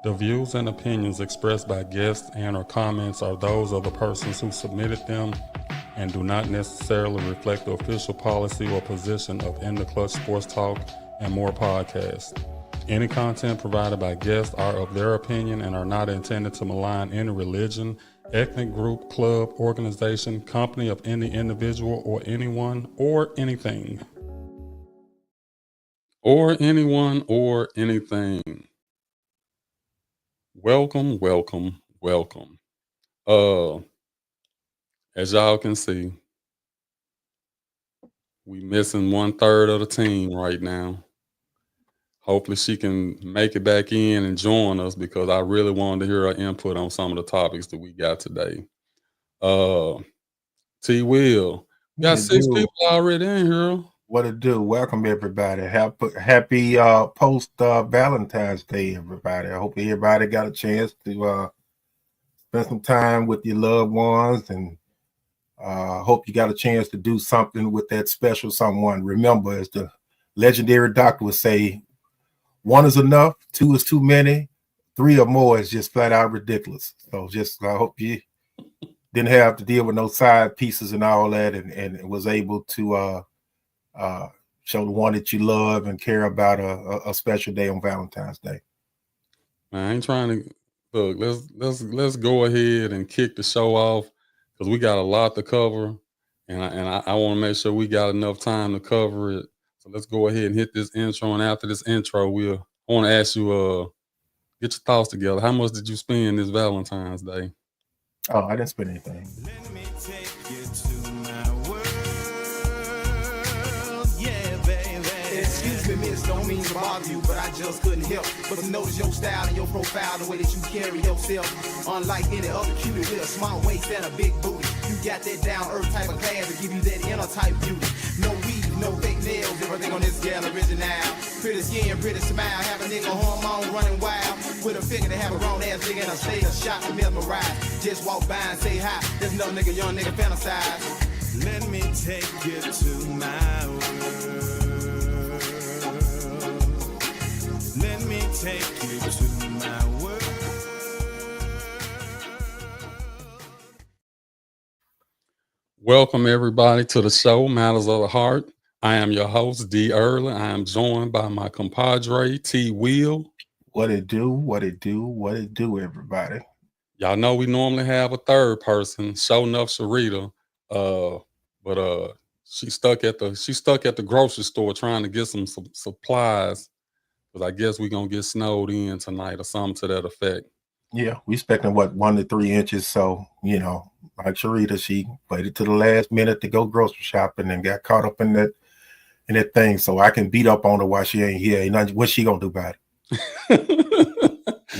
The views and opinions expressed by guests and or comments are those of the persons who submitted them and do not necessarily reflect the official policy or position of In the Clutch Sports Talk and More podcasts. Any content provided by guests are of their opinion and are not intended to malign any religion, ethnic group, club, organization, company of any individual or anyone or anything. Or anyone or anything. Welcome, welcome, welcome. As y'all can see, we missing 1/3 of the team right now. Hopefully she can make it back in and join us because I really wanted to hear her input on some of the topics that we got today. T Will, we What got it 6 do? people already in here. What it do? Welcome everybody. Happy post Valentine's Day, everybody. I hope everybody got a chance to spend some time with your loved ones, and hope you got a chance to do something with that special someone. Remember, as the legendary doctor would say, one is enough, two is too many, three or more is just flat out ridiculous. So I hope you didn't have to deal with no side pieces and all that, and was able to show the one that you love and care about a special day on Valentine's Day. Man, I ain't trying to look. Let's go ahead and kick the show off because we got a lot to cover, and I want to make sure we got enough time to cover it. So let's go ahead and hit this intro, and after this intro, I want to ask you, get your thoughts together. How much did you spend this Valentine's Day? Oh, I didn't spend anything. Let me take you to my world, yeah, baby. Excuse me, miss, don't mean to bother you, but I just couldn't help but to notice your style and your profile, the way that you carry yourself. Unlike any other cutie with a small waist and a big booty, you got that down-earth type of class to give you that inner type beauty. No weave, no fake nails, everything on this gal original. Pretty skin, pretty smile, have a nigga hormone running wild. With a figure to have a grown ass nigga in a state of shock and mesmerized. Just walk by and say hi, there's no nigga, young nigga fantasize. Let me take you to my world. Let me take you to my world. Welcome everybody to the show, Matters of the Heart. I am your host, D. Early. I am joined by my compadre, T. Will. What it do? What it do? What it do, everybody? Y'all know we normally have a third person, show enough Sharita, but she's stuck at the grocery store trying to get some supplies because I guess we're gonna get snowed in tonight or something to that effect. Yeah, we expecting what 1 to 3 inches. So like Sharita, she waited to the last minute to go grocery shopping and got caught up in that thing. So I can beat up on her while she ain't here. Ain't nothing, what's she gonna do about it?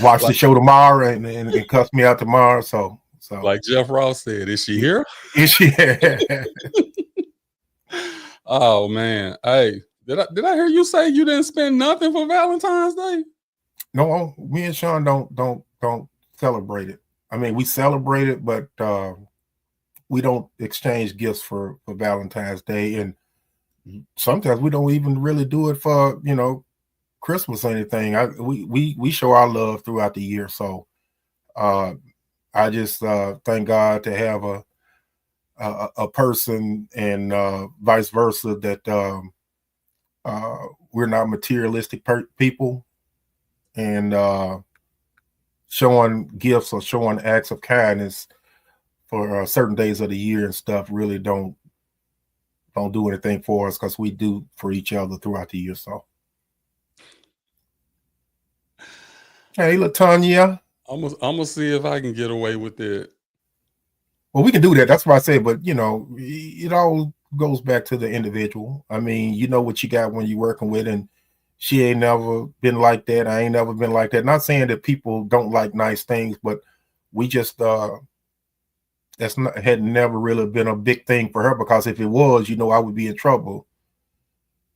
Watch the show tomorrow and cuss me out tomorrow. So like Jeff Ross said, is she here? Is she? Oh man, hey, did I hear you say you didn't spend nothing for Valentine's Day? No, me and Sean don't celebrate it. I mean, we celebrate it, but we don't exchange gifts for Valentine's Day, and sometimes we don't even really do it for Christmas or anything. We show our love throughout the year. So I just thank God to have a person and vice versa that we're not materialistic people, and showing gifts or showing acts of kindness for certain days of the year and stuff really don't do anything for us because we do for each other throughout the year. So hey, Latanya, I'm gonna see if I can get away with it. well, we can do that. That's what I say. But it all goes back to the individual. I mean, you know what you got when you're working with, and she ain't never been like that. I ain't never been like that. Not saying that people don't like nice things, but we just had never really been a big thing for her, because if it was, I would be in trouble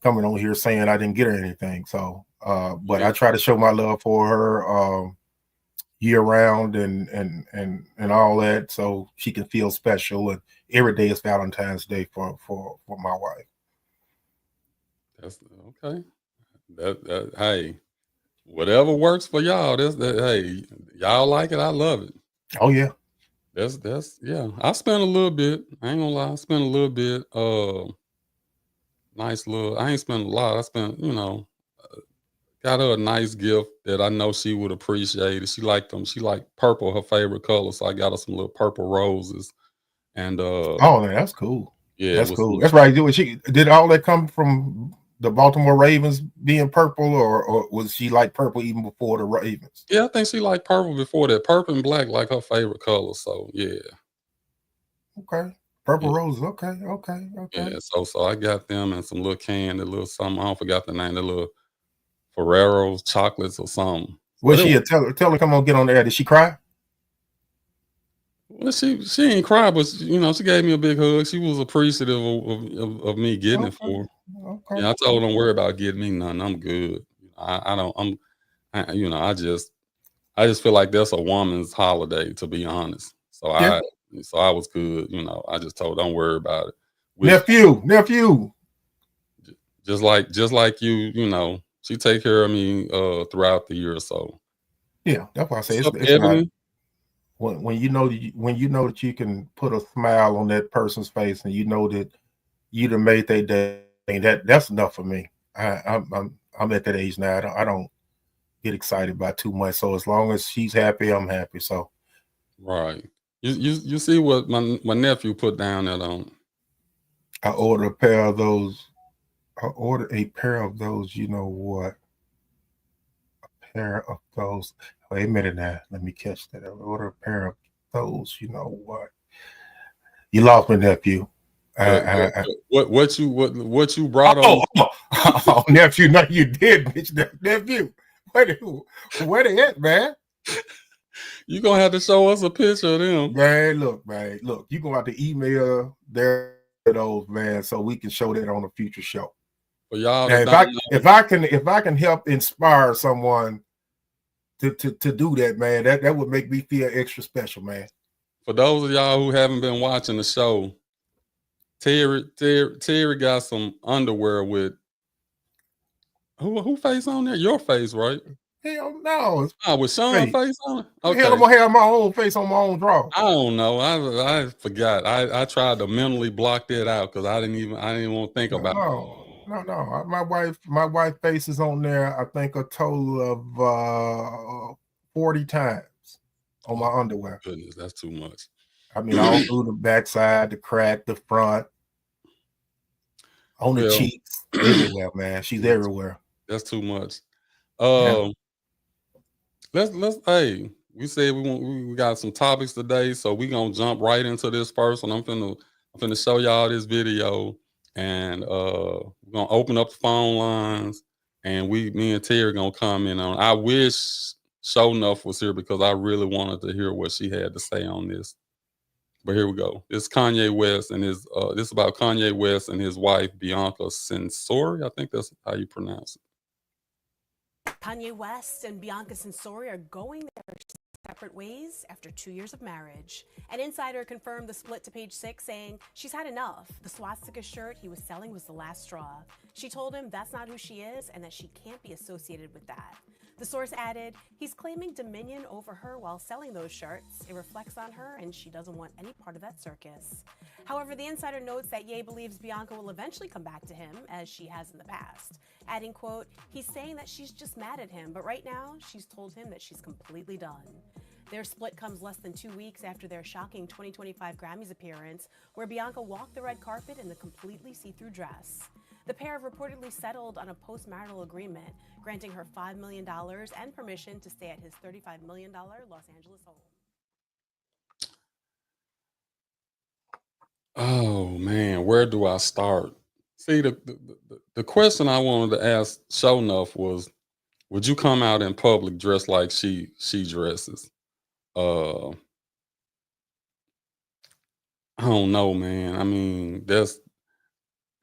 coming on here saying I didn't get her anything. So but I try to show my love for her year round and all that, so she can feel special. And every day is Valentine's Day for my wife. That's okay. That hey, whatever works for y'all. Hey, y'all like it. I love it. Oh yeah. That's yeah. I spent a little bit. I ain't gonna lie. I spent a little bit. Nice little. I ain't spent a lot. I spent, got her a nice gift that I know she would appreciate it. She liked them. She liked purple, her favorite color. So I got her some little purple roses. And Oh, man, that's cool. yeah, That's cool. That's right. Did all that come from the Baltimore Ravens being purple, or was she like purple even before the Ravens? Yeah, I think she liked purple before that. Purple and black like her favorite color. So yeah. Okay. Purple Yeah. roses. Okay. Yeah. So I got them and some little candy, little something. I don't forgot the name, the little Ferrero's chocolates or something. Was she tell her come on, get on there? Did she cry? Well, she ain't cry, but she gave me a big hug. She was appreciative of me getting it for her. Okay. Yeah, I told her don't worry about getting me nothing. I'm good. I just feel like that's a woman's holiday, to be honest. So Yeah. I was good. I just told her don't worry about it. Nephew. Just like you, she take care of me throughout the year or so. Yeah, that's why I say it's Ebony? not, when you know that you can put a smile on that person's face, and you know that you done made their day. That's enough for me. I'm at that age now. I don't get excited by too much. So as long as she's happy, I'm happy. So right. You see what my nephew put down there on. I ordered a pair of those. You know what? A pair of those. Wait a minute now. Let me catch that. I ordered a pair of those. You know what? You lost me, nephew. What you brought on? Oh, nephew, no, you did, bitch. Nephew, where they at, man? You gonna have to show us a picture of them, man. Look, you gonna have to email those, man, so we can show that on a future show. For y'all, if I can help inspire someone to do that, man, that would make me feel extra special, man. For those of y'all who haven't been watching the show, Terry got some underwear with who face on there? Your face, right? Hell no. With Sean's face on it? Okay. Hell, I'm gonna have my own face on my own draw. I don't know. I forgot. I tried to mentally block that out because I didn't want to think about it. No. My wife face is on there, I think a total of 40 times on my underwear. Goodness, that's too much. I mean, all through the backside, the crack, the front, on the cheeks, everywhere, man. She's everywhere. That's too much. Let's hey, we said we got some topics today, so we gonna jump right into this first one. I'm finna show y'all this video, and we're gonna open up the phone lines, and me and Terry gonna comment on. I wish Show Enough was here because I really wanted to hear what she had to say on this. But here we go. It's Kanye West and his this is about Kanye West and his wife Bianca Censori. I think that's how you pronounce it. Kanye West and Bianca Censori are going their separate ways after 2 years of marriage. An insider confirmed the split to Page 6, saying she's had enough. The swastika shirt he was selling was the last straw. She told him that's not who she is and that she can't be associated with that. The source added, he's claiming dominion over her while selling those shirts. It reflects on her and she doesn't want any part of that circus. However, the insider notes that Ye believes Bianca will eventually come back to him, as she has in the past. Adding, quote, he's saying that she's just mad at him, but right now she's told him that she's completely done. Their split comes less than 2 weeks after their shocking 2025 Grammys appearance, where Bianca walked the red carpet in the completely see-through dress. The pair have reportedly settled on a post-marital agreement, granting her $5 million and permission to stay at his $35 million Los Angeles home. Oh man, where do I start? See, the question I wanted to ask Show Enough was, would you come out in public dressed like she dresses? I don't know, man. I mean, that's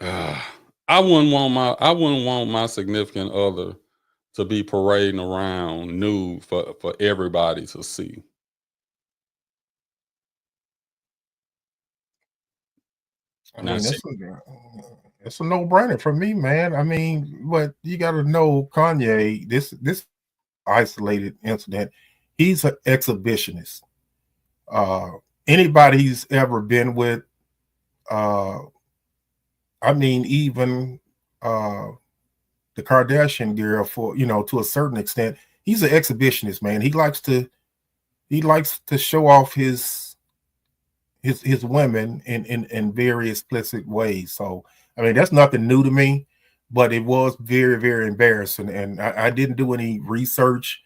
I wouldn't want my significant other to be parading around nude for everybody to see. I mean, it's a no-brainer for me, man. I mean, but you got to know Kanye. This isolated incident. He's an exhibitionist. Anybody he's ever been with, I mean, even the Kardashian girl, for to a certain extent, he's an exhibitionist, man. He likes to show off his women in very explicit ways. So I mean, that's nothing new to me, but it was very, very embarrassing. And I didn't do any research,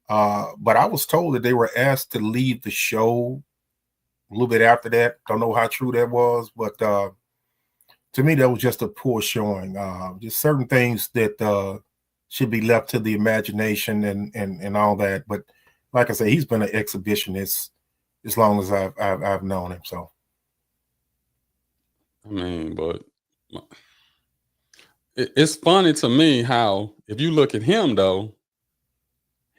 but I was told that they were asked to leave the show a little bit after that. Don't know how true that was, but to me, that was just a poor showing. Just certain things that should be left to the imagination and all that. But like I say, he's been an exhibitionist as long as I've known him. So, I mean, but it's funny to me how, if you look at him though,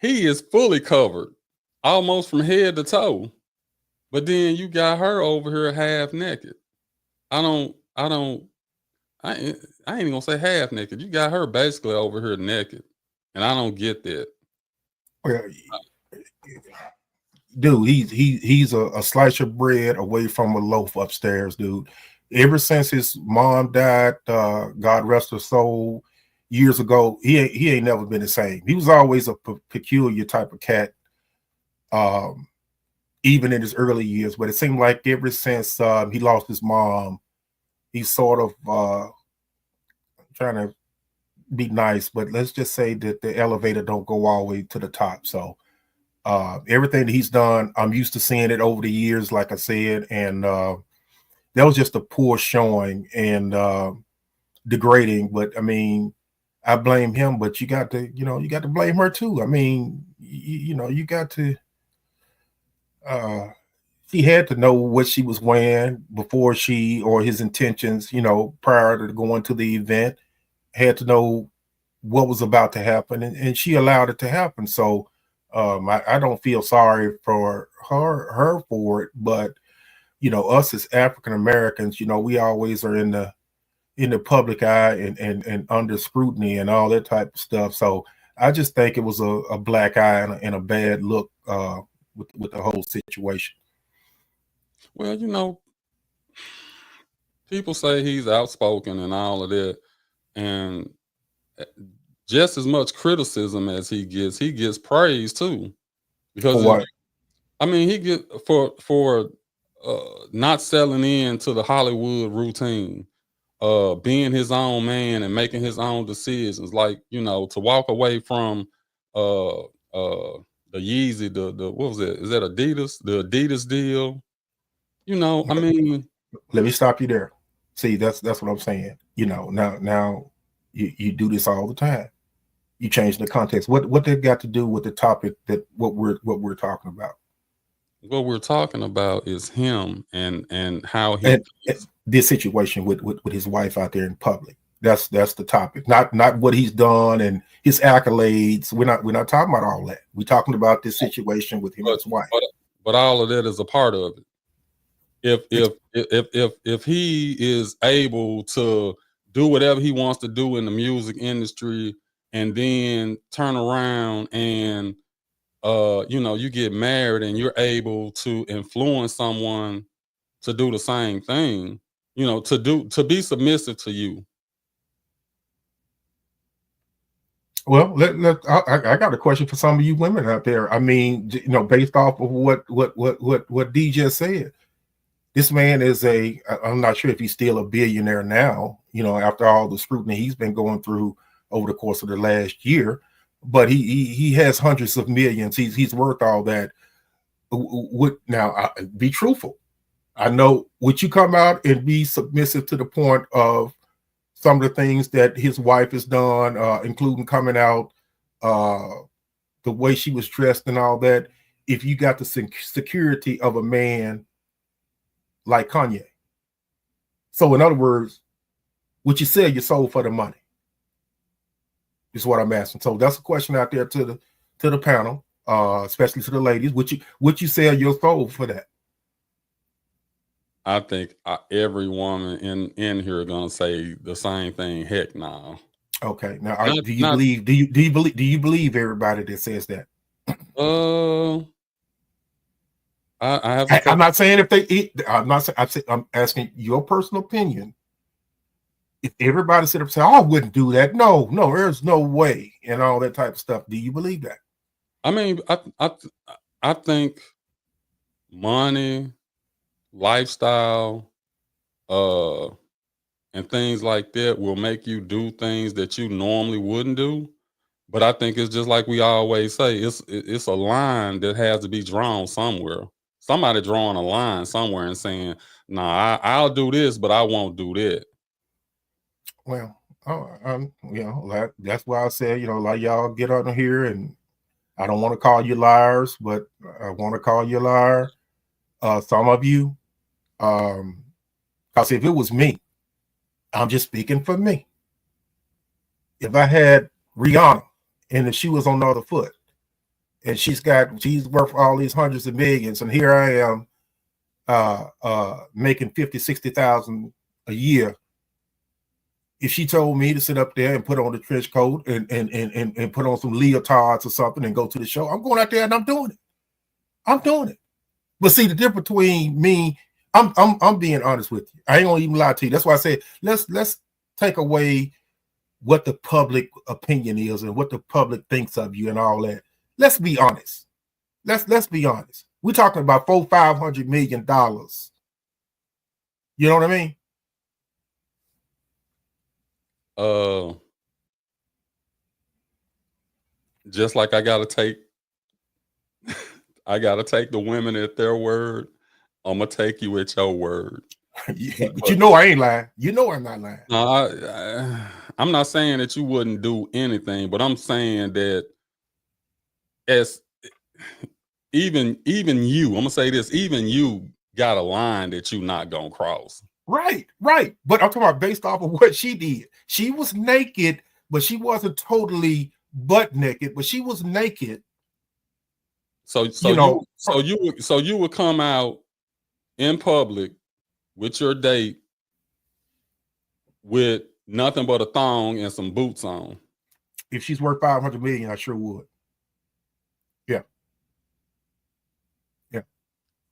he is fully covered, almost from head to toe. But then you got her over here half naked. I ain't even gonna say half naked. You got her basically over here naked, and I don't get that. well, dude, he's a slice of bread away from a loaf upstairs, dude. Ever since his mom died, God rest her soul, years ago, he ain't never been the same. He was always a peculiar type of cat, even in his early years. But it seemed like ever since he lost his mom, he's sort of trying to be nice, but let's just say that the elevator don't go all the way to the top. So everything that he's done, I'm used to seeing it over the years, like I said, and that was just a poor showing and degrading. But I mean, I blame him, but you got to blame her too. I mean, you got to. She had to know what she was wearing before or his intentions, prior to going to the event. Had to know what was about to happen, and she allowed it to happen. So I don't feel sorry for her for it, but us as African Americans, we always are in the public eye and under scrutiny and all that type of stuff. So I just think it was a black eye and a bad look with the whole situation. Well, people say he's outspoken and all of that, and just as much criticism as he gets praise too. Because For what? I mean, he get for not selling in to the Hollywood routine, being his own man and making his own decisions. Like, to walk away from the Yeezy, the what was it? Is that Adidas? The Adidas deal. I mean, Let me stop you there. See, that's what I'm saying. Now you do this all the time. You change the context. What they got to do with the topic that what we're talking about? what we're talking about is him and how he And this situation with his wife out there in public. That's the topic. Not what he's done and his accolades. We're not talking about all that. We're talking about this situation with him and his wife. But all of that is a part of it. If he is able to do whatever he wants to do in the music industry and then turn around and you get married and you're able to influence someone to do the same thing, to be submissive to you. Well, I got a question for some of you women out there. I mean, based off of what D just said, this man is I'm not sure if he's still a billionaire now, after all the scrutiny he's been going through over the course of the last year, but he has hundreds of millions. He's worth all that. Now, be truthful. I know, would you come out and be submissive to the point of some of the things that his wife has done, including coming out, the way she was dressed and all that, if you got the security of a man like Kanye? So in other words, would you sell your soul for the money? Is what I'm asking. So that's a question out there to the panel, especially to the ladies. Would you sell your soul for that? I think every woman in here are gonna say the same thing. Heck no. Okay. Now, Not, do you not, believe? Do you believe everybody that says that? I have to. I'm not saying if they eat. I'm not saying. I'm asking your personal opinion. If everybody sit up and say, "Oh, I wouldn't do that," no, there's no way, and all that type of stuff. Do you believe that? I mean, I think money, lifestyle, and things like that will make you do things that you normally wouldn't do. But I think it's just like we always say, it's a line that has to be drawn somewhere. Somebody drawing a line somewhere and saying, "Nah, I'll do this, but I won't do that." Well, that's why I said, like y'all get on here, and I don't want to call you liars, but I want to call you a liar. Some of you, because if it was me, I'm just speaking for me. If I had Rihanna and if she was on the other foot, and she's worth all these hundreds of millions, and here I am making 50,000-60,000 a year. If she told me to sit up there and put on the trench coat and put on some leotards or something and go to the show, I'm going out there and I'm doing it. But see, the difference between me, I'm being honest with you. I ain't gonna even lie to you. That's why I say let's take away what the public opinion is and what the public thinks of you and all that. Let's be honest. Let's be honest. We're talking about $400-500 million. You know what I mean? Just like I gotta take the women at their word, I'm gonna take you at your word. But you know I ain't lying. You know I'm not lying. No, I'm not saying that you wouldn't do anything, but I'm saying that as even you, I'm gonna say this, even you got a line that you're not gonna cross. Right. But I'm talking about based off of what she did. She was naked, but she wasn't totally butt naked, but she was naked. So you would come out in public with your date with nothing but a thong and some boots on. If she's worth $500 million, I sure would. Yeah.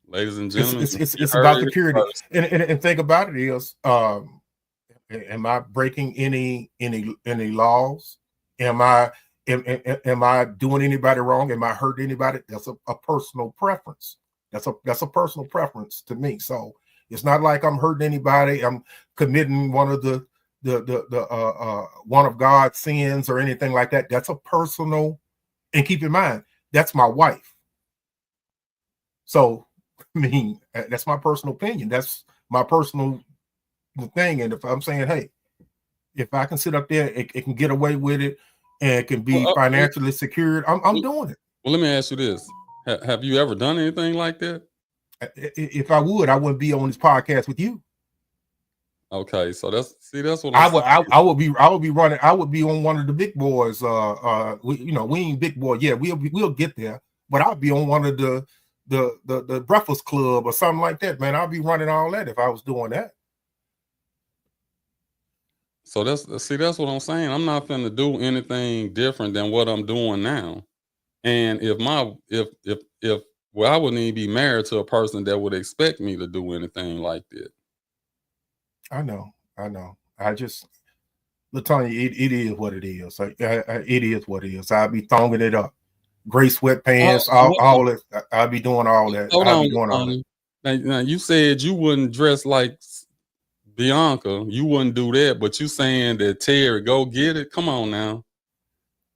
Ladies and gentlemen, it's about security. And think about it is, am I breaking any laws? Am I doing anybody wrong? Am I hurting anybody? That's a personal preference. That's a personal preference to me. So it's not like I'm hurting anybody. I'm committing one of the one of God's sins or anything like that. That's a personal. And keep in mind, that's my wife. So I mean, that's my personal opinion. That's my personal thing. And if I'm saying, hey, if I can sit up there, it can get away with it, and it can be financially secured, I'm doing it. Well, let me ask you this: have you ever done anything like that? If I wouldn't be on this podcast with you. Okay, so that's what I would be running. I would be on one of the big boys. We ain't big boy. Yeah, we'll get there, but I'll be on one of the Breakfast Club or something like that, man. I'll be running all that if I was doing that. So that's what I'm saying. I'm not finna do anything different than what I'm doing now. And if I wouldn't even be married to a person that would expect me to do anything like that. I know. I just, LaTanya, it is what it is. It is what it is. I'll be thonging it up. Gray sweatpants, all that. I'll be doing all that. I'll be doing all that. Now, you said you wouldn't dress like Bianca. You wouldn't do that, but you saying that Terry, go get it. Come on now.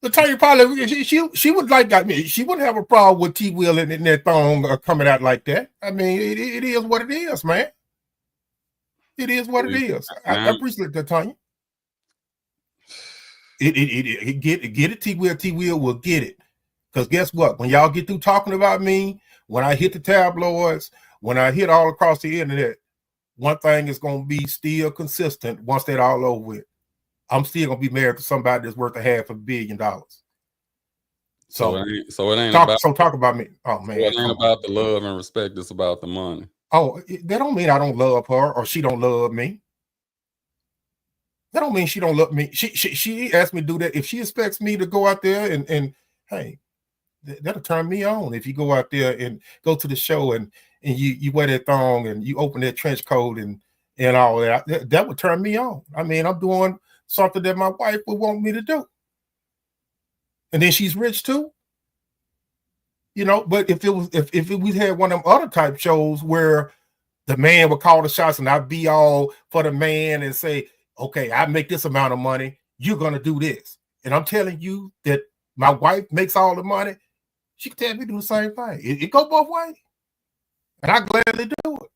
LaTanya probably she would like that. She wouldn't have a problem with T Will and that thong coming out like that. I mean, it is what it is, man. It is what it is. I appreciate that, Tanya. Get it. T Will will get it. Because guess what? When y'all get through talking about me, when I hit the tabloids, when I hit all across the internet, one thing is going to be still consistent once that all over with. I'm still going to be married to somebody that's worth $500 million. So it ain't talk about me. Oh man, it ain't about the love and respect. It's about the money. Oh, that don't mean I don't love her or she don't love me. That don't mean she don't love me. She asked me to do that. If she expects me to go out there and hey, that'll turn me on. If you go out there and go to the show and you wear that thong and you open that trench coat and all that would turn me on. I mean, I'm doing something that my wife would want me to do. And then she's rich too. You know, but if we had one of them other type shows where the man would call the shots and I'd be all for the man and say, okay, I make this amount of money, you're gonna do this. And I'm telling you that my wife makes all the money, she can tell me to do the same thing. It go both ways. And I gladly do it.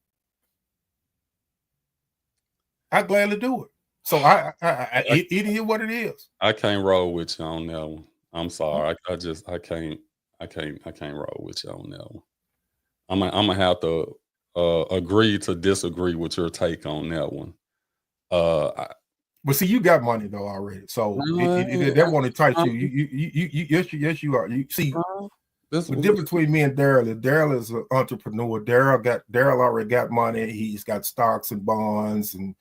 I gladly do it. So it is what it is. I can't roll with you on that one. I'm sorry. I can't roll with you on that one. I'm gonna have to agree to disagree with your take on that one. But see, you got money though already, so that won't entice you. Yes, you are. You see, the difference between me and Daryl is an entrepreneur. Daryl already got money. He's got stocks and bonds and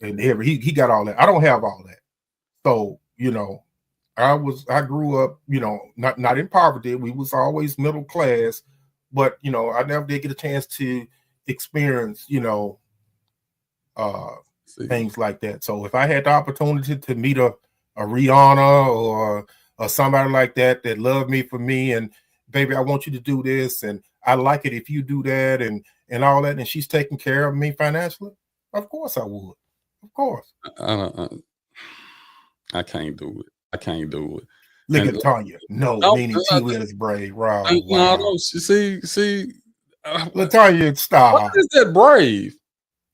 he got all that. I don't have all that. So you know, I grew up, you know, not in poverty. We was always middle class, but you know, I never did get a chance to experience, you know, things like that. So if I had the opportunity to meet a Rihanna or somebody like that loved me for me and baby, I want you to do this and I like it if you do that and all that, and she's taking care of me financially, of course I would. Of course. I can't do it. I can't do it. Look at Tanya. No, meaning she is brave. Wow. No, see, Latanya, stop. Why is that brave?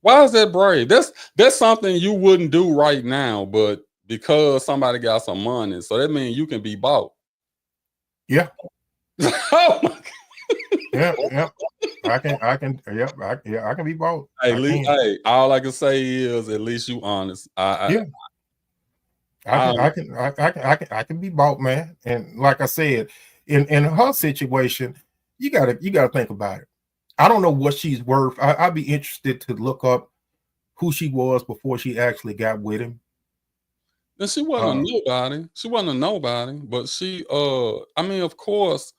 Why is that brave? That's something you wouldn't do right now, but because somebody got some money, so that means you can be bought. Yeah. Oh my God. Yeah. I can be bought. Hey, all I can say is at least you honest. I can be bought, man. And like I said, in her situation, you gotta think about it. I don't know what she's worth. I'd be interested to look up who she was before she actually got with him. And she wasn't a nobody. She wasn't a nobody, but she I mean, of course,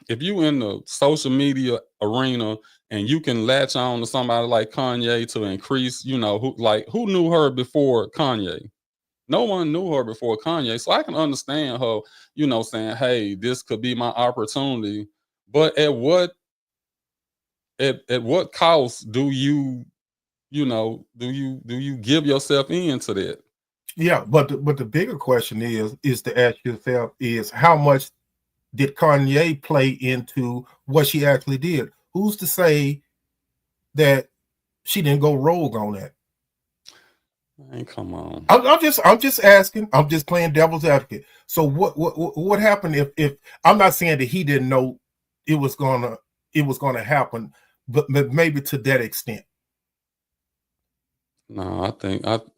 if you in the social media arena and you can latch on to somebody like Kanye to increase, you know, who knew her before Kanye? No one knew her before Kanye. So I can understand her, you know, saying, hey, this could be my opportunity. But at what cost do you give yourself into that? Yeah, but the bigger question is to ask yourself is how much did Kanye play into what she actually did? Who's to say that she didn't go rogue on that? Man, come on. I'm just asking. I'm just playing devil's advocate. So what happened if I'm not saying that he didn't know it was gonna happen, but maybe to that extent. No,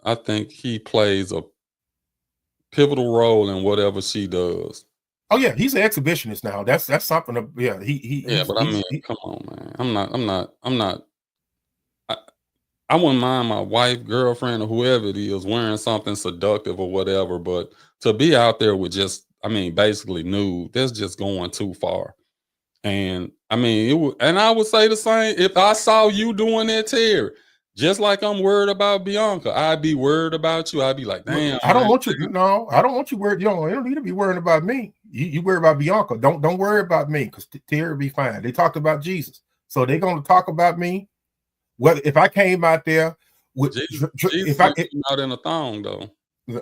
I think he plays a pivotal role in whatever she does. Oh yeah, he's an exhibitionist now. That's something. But I mean, come on, man. I'm not. I wouldn't mind my wife, girlfriend, or whoever it is wearing something seductive or whatever, but to be out there with basically nude, that's just going too far. And I mean, I would say the same if I saw you doing that, Terry. Just like I'm worried about Bianca, I'd be worried about you. I'd be like, damn. I don't want you. No, I don't want you worried. You don't need to be worrying about me. You worry about Bianca. Don't worry about me because Terry will be fine. They talked about Jesus, so they're going to talk about me. Well, if I came out there with if I out in a thong though,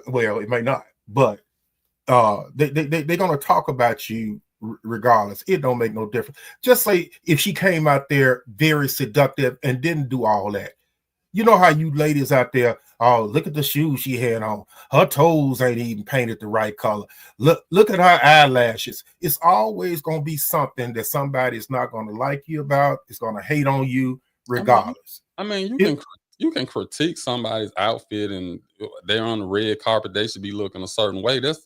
well, it may not, but they're going to talk about you regardless. It don't make no difference. Just say if she came out there very seductive and didn't do all that. You know how you ladies out there, oh, look at the shoes she had on. Her toes ain't even painted the right color. Look at her eyelashes. It's always going to be something that somebody's not going to like you about. It's going to hate on you regardless. I mean, you can critique somebody's outfit and they're on the red carpet. They should be looking a certain way. That's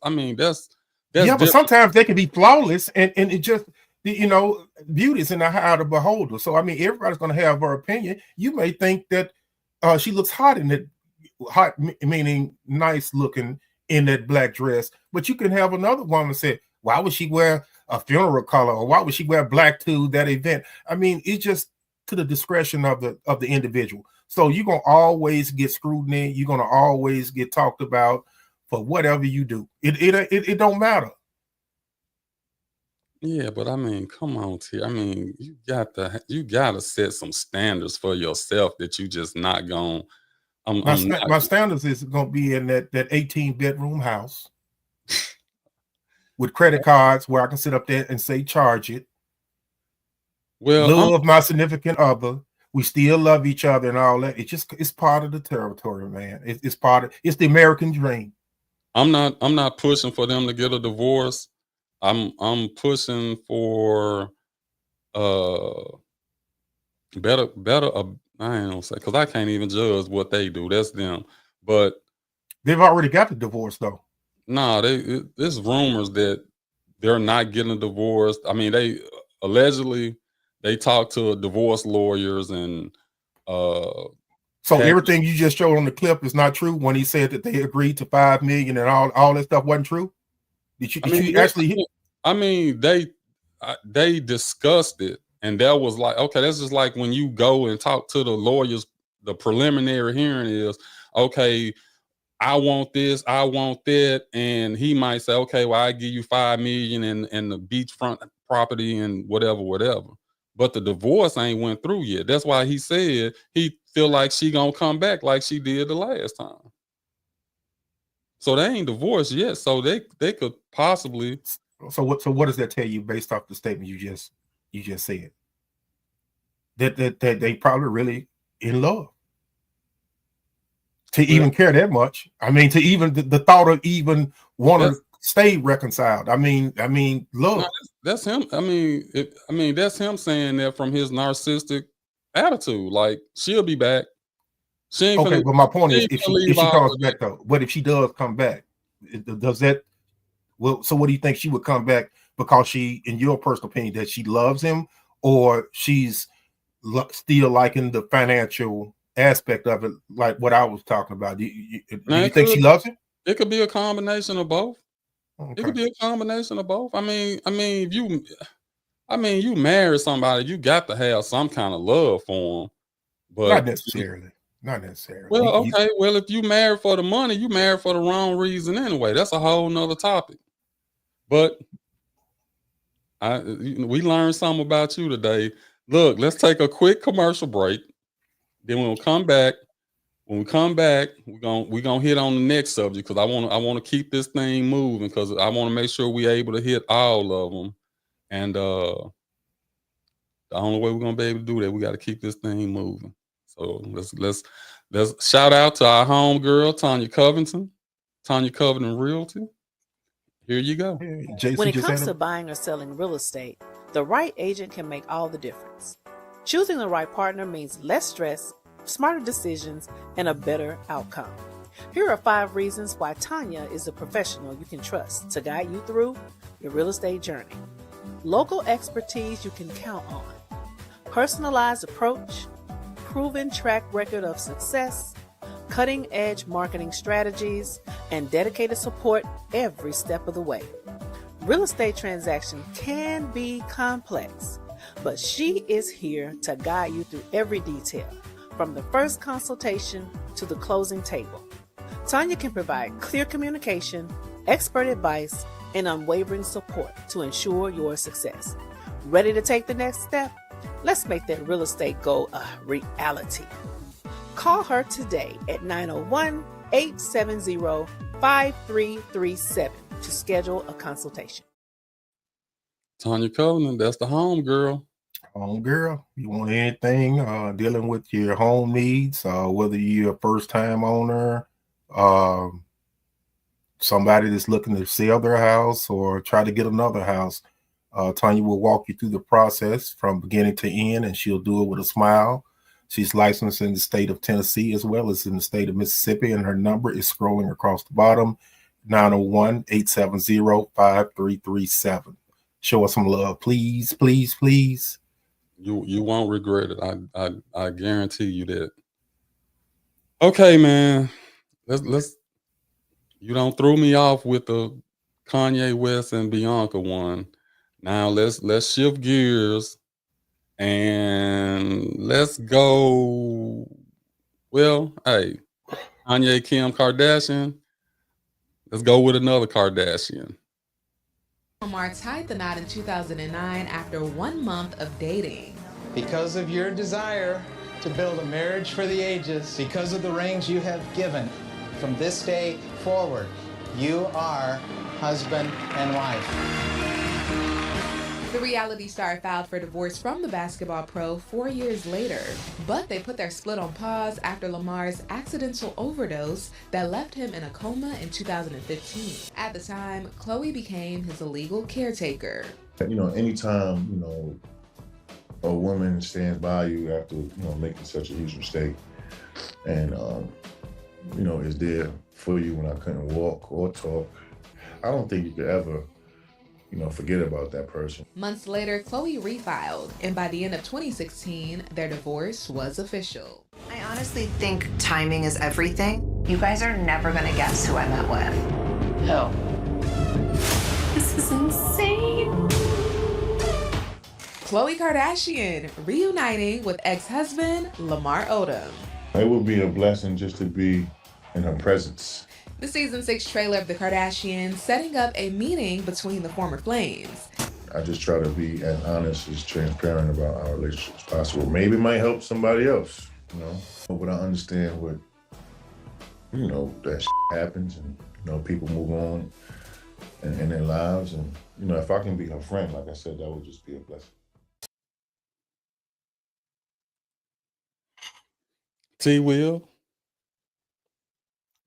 yeah, but sometimes they can be flawless and it just, you know, beauty's in the eye of the beholder. So, I mean, everybody's going to have her opinion. You may think that she looks hot in it hot meaning nice looking in that black dress, but you can have another woman say, why would she wear a funeral color, or why would she wear black to that event? I mean, it's just to the discretion of the individual. So you're gonna always get scrutiny. You're gonna always get talked about for whatever you do. It don't matter. Yeah, but I mean, come on, T. I mean, you gotta set some standards for yourself that you just not gonna. I'm not. My standards is gonna be in that 18-bedroom house with credit cards where I can sit up there and say charge it. Well, love my significant other. We still love each other and all that. It's part of the territory, man. It's the American dream. I'm not pushing for them to get a divorce. I'm pushing for better. I ain't gonna say, because I can't even judge what they do. That's them. But they've already got the divorce though. No, there's rumors that they're not getting a divorce. I mean, they allegedly they talked to divorce lawyers and so everything you just showed on the clip is not true when he said that they agreed to $5 million and all that stuff wasn't true. I mean, they discussed it, and that was like, okay, that's just like when you go and talk to the lawyers. The preliminary hearing is, okay, I want this, I want that, and he might say, okay, well, I give you $5 million and the beachfront property and whatever. But the divorce ain't went through yet. That's why he said he feel like she gonna come back like she did the last time. So they ain't divorced yet. So they could possibly. So what does that tell you based off the statement you just said? That they probably really in love. To even care that much. I mean, to even the thought of even want to stay reconciled. I mean, love. No, that's him. I mean, that's him saying that from his narcissistic attitude. Like, she'll be back. She ain't okay, but my point is, if she comes back though, but if she does come back, does that? Well, so what do you think? She would come back because she, in your personal opinion, that she loves him, or she's still liking the financial aspect of it, like what I was talking about? Do you think she loves him? It could be a combination of both. Okay. It could be a combination of both. I mean, if you marry somebody, you got to have some kind of love for them. But not necessarily. Well, okay. Well, if you marry for the money, you marry for the wrong reason anyway. That's a whole nother topic. But we learned something about you today. Look, let's take a quick commercial break. Then we'll come back. When we come back, we're gonna hit on the next subject, because I want to keep this thing moving, because I want to make sure we're able to hit all of them. And the only way we're gonna be able to do that, we got to keep this thing moving. So let's shout out to our home girl, Tanya Covington Realty. Here you go. When it comes to buying or selling real estate, the right agent can make all the difference. Choosing the right partner means less stress, smarter decisions, and a better outcome. Here are 5 reasons why Tanya is a professional you can trust to guide you through your real estate journey. Local expertise you can count on. Personalized approach, proven track record of success, cutting-edge marketing strategies, and dedicated support every step of the way. Real estate transactions can be complex, but she is here to guide you through every detail, from the first consultation to the closing table. Tanya can provide clear communication, expert advice, and unwavering support to ensure your success. Ready to take the next step? Let's make that real estate goal a reality. Call her today at 901-870-5337 to schedule a consultation. Tanya Covington, that's the home girl. Home girl. You want anything dealing with your home needs, whether you're a first-time owner, somebody that's looking to sell their house or try to get another house, Tanya will walk you through the process from beginning to end, and she'll do it with a smile. She's licensed in the state of Tennessee as well as in the state of Mississippi, and her number is scrolling across the bottom, 901-870-5337. Show us some love, please, please, please. You won't regret it. I guarantee you that. Okay, man. let's you don't throw me off with the Kanye West and Bianca one. Now let's shift gears and let's go. Well, hey, Kanye, Kim Kardashian. Let's go with another Kardashian. Lamar tied the knot in 2009 after 1 month of dating. Because of your desire to build a marriage for the ages, because of the rings you have given, from this day forward, you are husband and wife. The reality star filed for divorce from the basketball pro 4 years later, but they put their split on pause after Lamar's accidental overdose that left him in a coma in 2015. At the time, Khloe became his legal caretaker. Anytime, a woman stands by you after, making such a huge mistake and, is there for you when I couldn't walk or talk, I don't think you could ever, forget about that person. Months later, Khloe refiled, and by the end of 2016, their divorce was official. I honestly think timing is everything. You guys are never gonna guess who I met with. Who? This is insane. Khloe Kardashian reuniting with ex-husband Lamar Odom. It would be a blessing just to be in her presence. The season 6 trailer of the Kardashians setting up a meeting between the former flames. I just try to be as honest, as transparent about our relationship as possible. Maybe it might help somebody else, But I understand what, that happens and, people move on in their lives. And, if I can be her friend, like I said, that would just be a blessing. T. Will?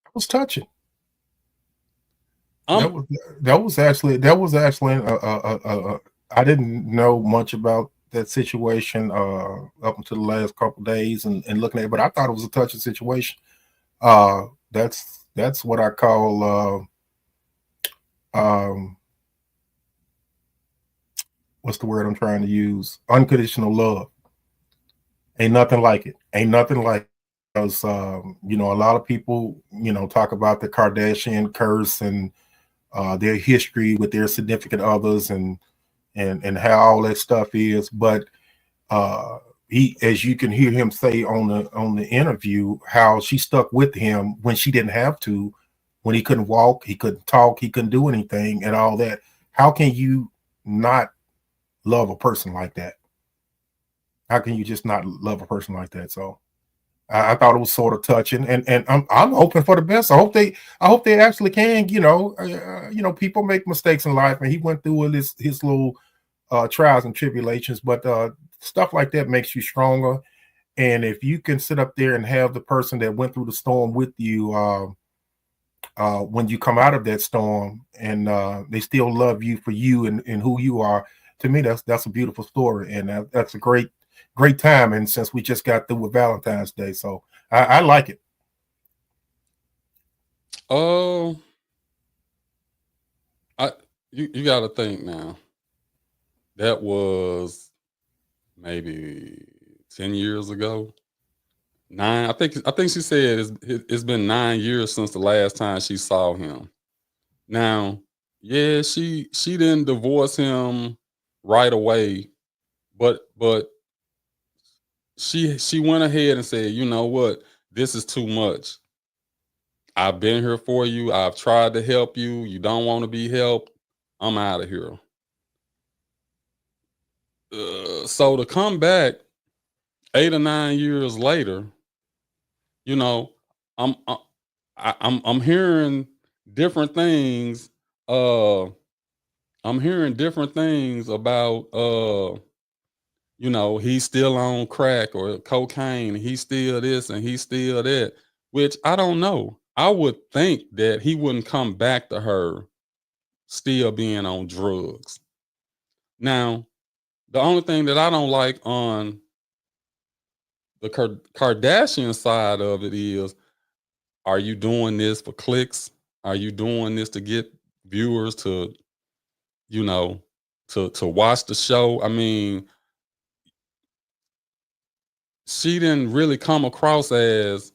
That was touching. That was actually I didn't know much about that situation up until the last couple of days and looking at it, but I thought it was a touching situation. That's what I call what's the word I'm trying to use? Unconditional love. Ain't nothing like it. Ain't nothing like it. Because a lot of people talk about the Kardashian curse and their history with their significant others and how all that stuff is, but he, as you can hear him say on the interview, how she stuck with him when she didn't have to, when he couldn't walk, he couldn't talk, he couldn't do anything, and all that. How can you not love a person like that? How can you just not love a person like that? So I thought it was sort of touching, and I'm hoping for the best. I hope they actually can. People make mistakes in life, and he went through his little trials and tribulations, but stuff like that makes you stronger. And if you can sit up there and have the person that went through the storm with you, when you come out of that storm, and they still love you for you and who you are, to me, that's a beautiful story, and that's a great time. And since we just got through with Valentine's Day, so I like it. Oh, you got to think now. That was maybe 10 years ago. 9. I think she said it's been 9 years since the last time she saw him. Now, yeah, she didn't divorce him right away, but she went ahead and said, you know what, this is too much. I've been here for you. I've tried to help you. You don't want to be helped. I'm out of here. So to come back 8 or 9 years later, I'm hearing different things. I'm hearing different things about he's still on crack or cocaine. He's still this and he's still that, which I don't know. I would think that he wouldn't come back to her still being on drugs. Now, the only thing that I don't like on the Kardashian side of it is, are you doing this for clicks? Are you doing this to get viewers to watch the show? I mean, she didn't really come across as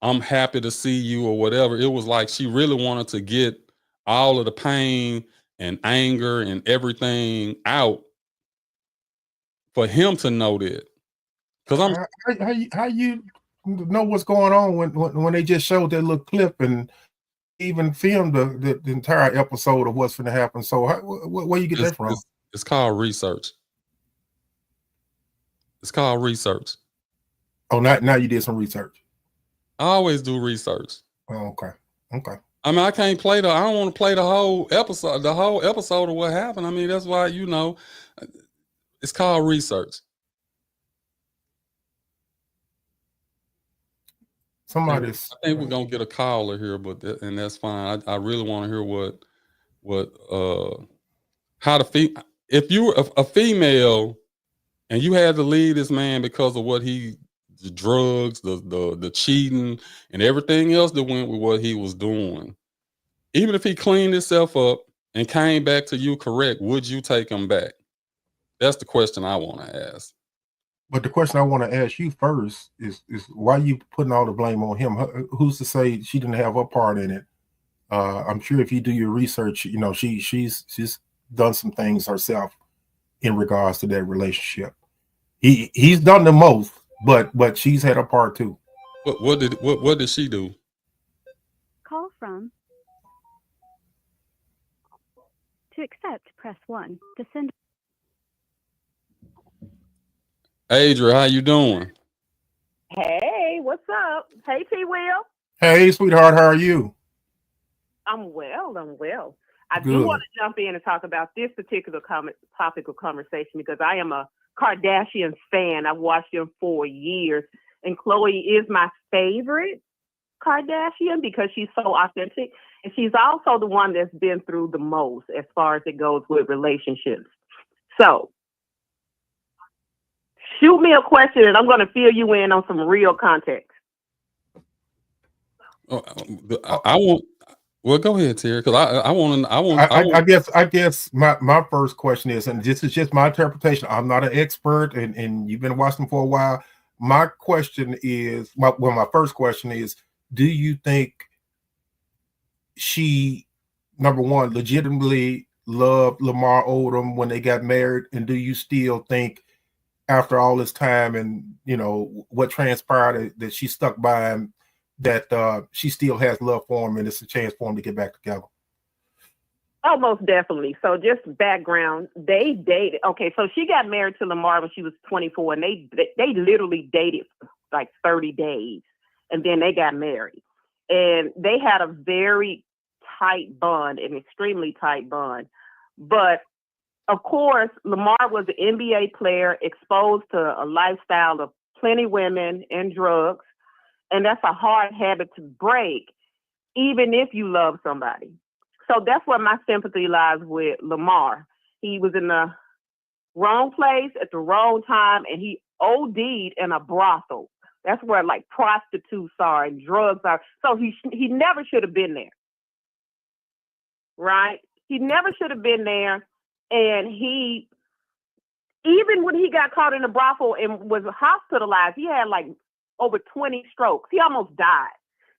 I'm happy to see you or whatever. It was like she really wanted to get all of the pain and anger and everything out for him to know that. Because how you know what's going on when they just showed that little clip and even filmed the entire episode of what's going to happen? So where you get that from? It's called research. It's called research. Oh, now you did some research. I always do research. Oh, okay. I mean, I can't play I don't want to play the whole episode of what happened. I mean, that's why, it's called research. I think we're gonna get a caller here, and that's fine. I really want to hear if you were a female and you had to leave this man because of the drugs, the cheating, and everything else that went with what he was doing. Even if he cleaned himself up and came back to you correct, would you take him back? That's the question I want to ask. But the question I want to ask you first is why you putting all the blame on him? Who's to say she didn't have her part in it? I'm sure if you do your research, she's done some things herself in regards to that relationship. He's done the most, but she's had her part too. What did she do? Call from. To accept, press 1. To send. Adria, how you doing? Hey, what's up? Hey, T. Will. Hey, sweetheart, how are you? I'm well. I Good. do want to jump in and talk about this particular topic of conversation because I am a Kardashian fan. I've watched them for years, and Khloe is my favorite Kardashian because she's so authentic, and she's also the one that's been through the most as far as it goes with relationships. So, shoot me a question, and I'm going to fill you in on some real context. I want. Well, go ahead, Terry, because I guess my first question is, and this is just my interpretation. I'm not an expert, and you've been watching for a while. My question is, my first question is, do you think she, number one, legitimately loved Lamar Odom when they got married, and do you still think, after all this time and what transpired, that she stuck by him, that she still has love for him and it's a chance for him to get back together? Oh, most definitely. So just background, they dated. Okay, so she got married to Lamar when she was 24, and they literally dated for like 30 days, and then they got married. And they had a very tight bond, an extremely tight bond. But of course, Lamar was an NBA player exposed to a lifestyle of plenty women and drugs. And that's a hard habit to break, even if you love somebody. So that's where my sympathy lies with Lamar. He was in the wrong place at the wrong time, and he OD'd in a brothel. That's where like prostitutes are and drugs are. So he never should have been there, right? He never should have been there. And even when he got caught in a brothel and was hospitalized, he had like over 20 strokes. He almost died.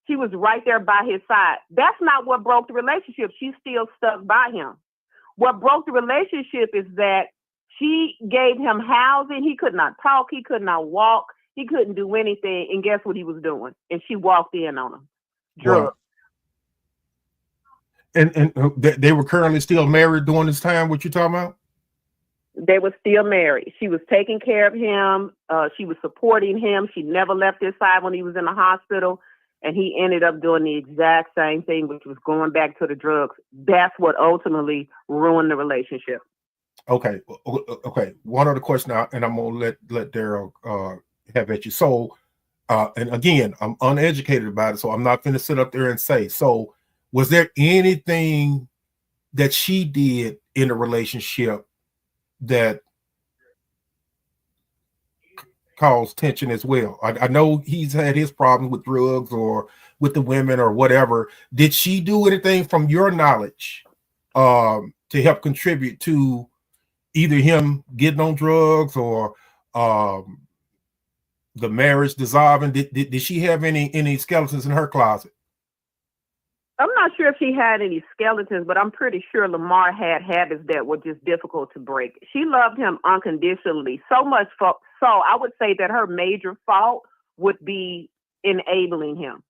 She was right there by his side. That's not what broke the relationship. She still stuck by him. What broke the relationship is that she gave him housing. He could not talk. He could not walk. He couldn't do anything. And guess what he was doing? And she walked in on him. Drugs. Wow. And they were currently still married during this time, what you talking about? They were still married. She was taking care of him. She was supporting him. She never left his side when he was in the hospital. And he ended up doing the exact same thing, which was going back to the drugs. That's what ultimately ruined the relationship. Okay. One other question now, and I'm going to let Daryl have at you. So, and again, I'm uneducated about it, so I'm not going to sit up there and say. So, was there anything that she did in the relationship that caused tension as well? I know he's had his problems with drugs or with the women or whatever. Did she do anything from your knowledge to help contribute to either him getting on drugs or the marriage dissolving? Did she have any skeletons in her closet? I'm not sure if she had any skeletons, but I'm pretty sure Lamar had habits that were just difficult to break. She loved him unconditionally, so much so I would say that her major fault would be enabling him.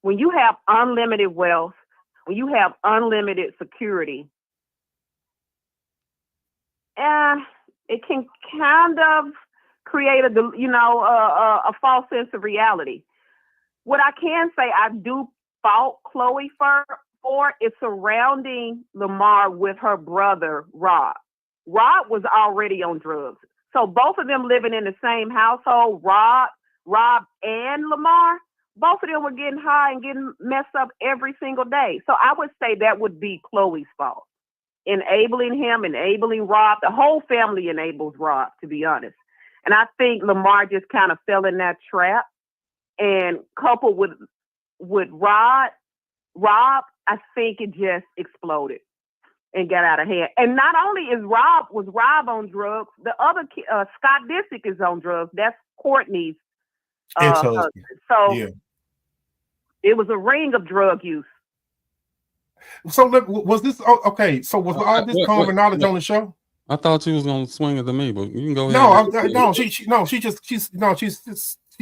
When you have unlimited wealth, when you have unlimited security, it can kind of create a false sense of reality. What I can say, I do fault Khloe for is surrounding Lamar with her brother Rob. Rob was already on drugs, so both of them living in the same household, Rob and Lamar, both of them were getting high and getting messed up every single day. So I would say that would be Khloe's fault. Enabling him, enabling Rob. The whole family enables Rob, to be honest. And I think Lamar just kind of fell in that trap. And coupled with Rob, I think it just exploded and got out of hand. And not only was Rob on drugs, the other Scott Disick is on drugs. That's Courtney's husband. So yeah. It was a ring of drug use. So was this okay? So was all this common knowledge on the show? I thought you was gonna swing it to me, but you can go ahead. She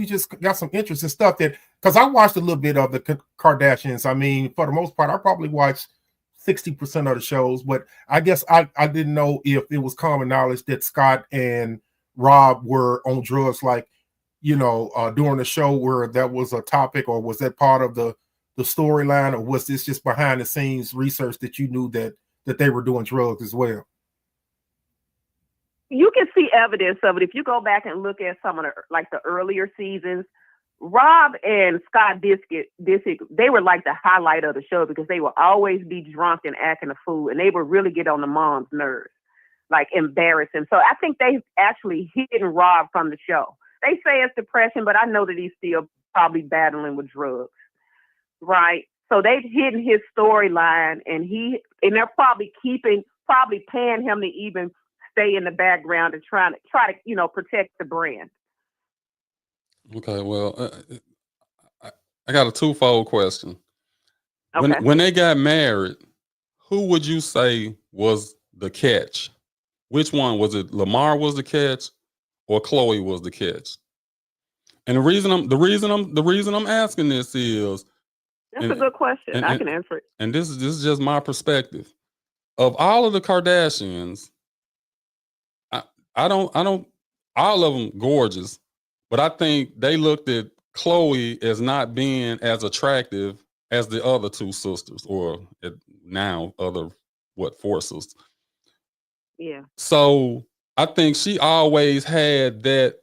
just got some interesting stuff that, because I watched a little bit of the Kardashians. I mean, for the most part, I probably watched 60% of the shows, but I guess I didn't know if it was common knowledge that Scott and Rob were on drugs, like, during the show, where that was a topic, or was that part of the storyline, or was this just behind the scenes research that you knew that they were doing drugs as well? You can see evidence of it if you go back and look at some of the earlier seasons. Rob and Scott Disick, they were like the highlight of the show because they would always be drunk and acting a fool, and they would really get on the mom's nerves, like embarrassing. So I think they've actually hidden Rob from the show. They say it's depression, but I know that he's still probably battling with drugs, right? So they've hidden his storyline, and they're probably paying him to even stay in the background and try to protect the brand. Okay, well, I got a twofold question. Okay. When they got married, who would you say was the catch? Which one was it? Lamar was the catch, or Khloe was the catch? And the reason I'm asking this is, that's a good question. I can answer it. And this is just my perspective. Of all of the Kardashians, I don't all of them gorgeous, but I think they looked at Khloe as not being as attractive as the other two sisters, or now other 4 sisters. Yeah. So I think she always had that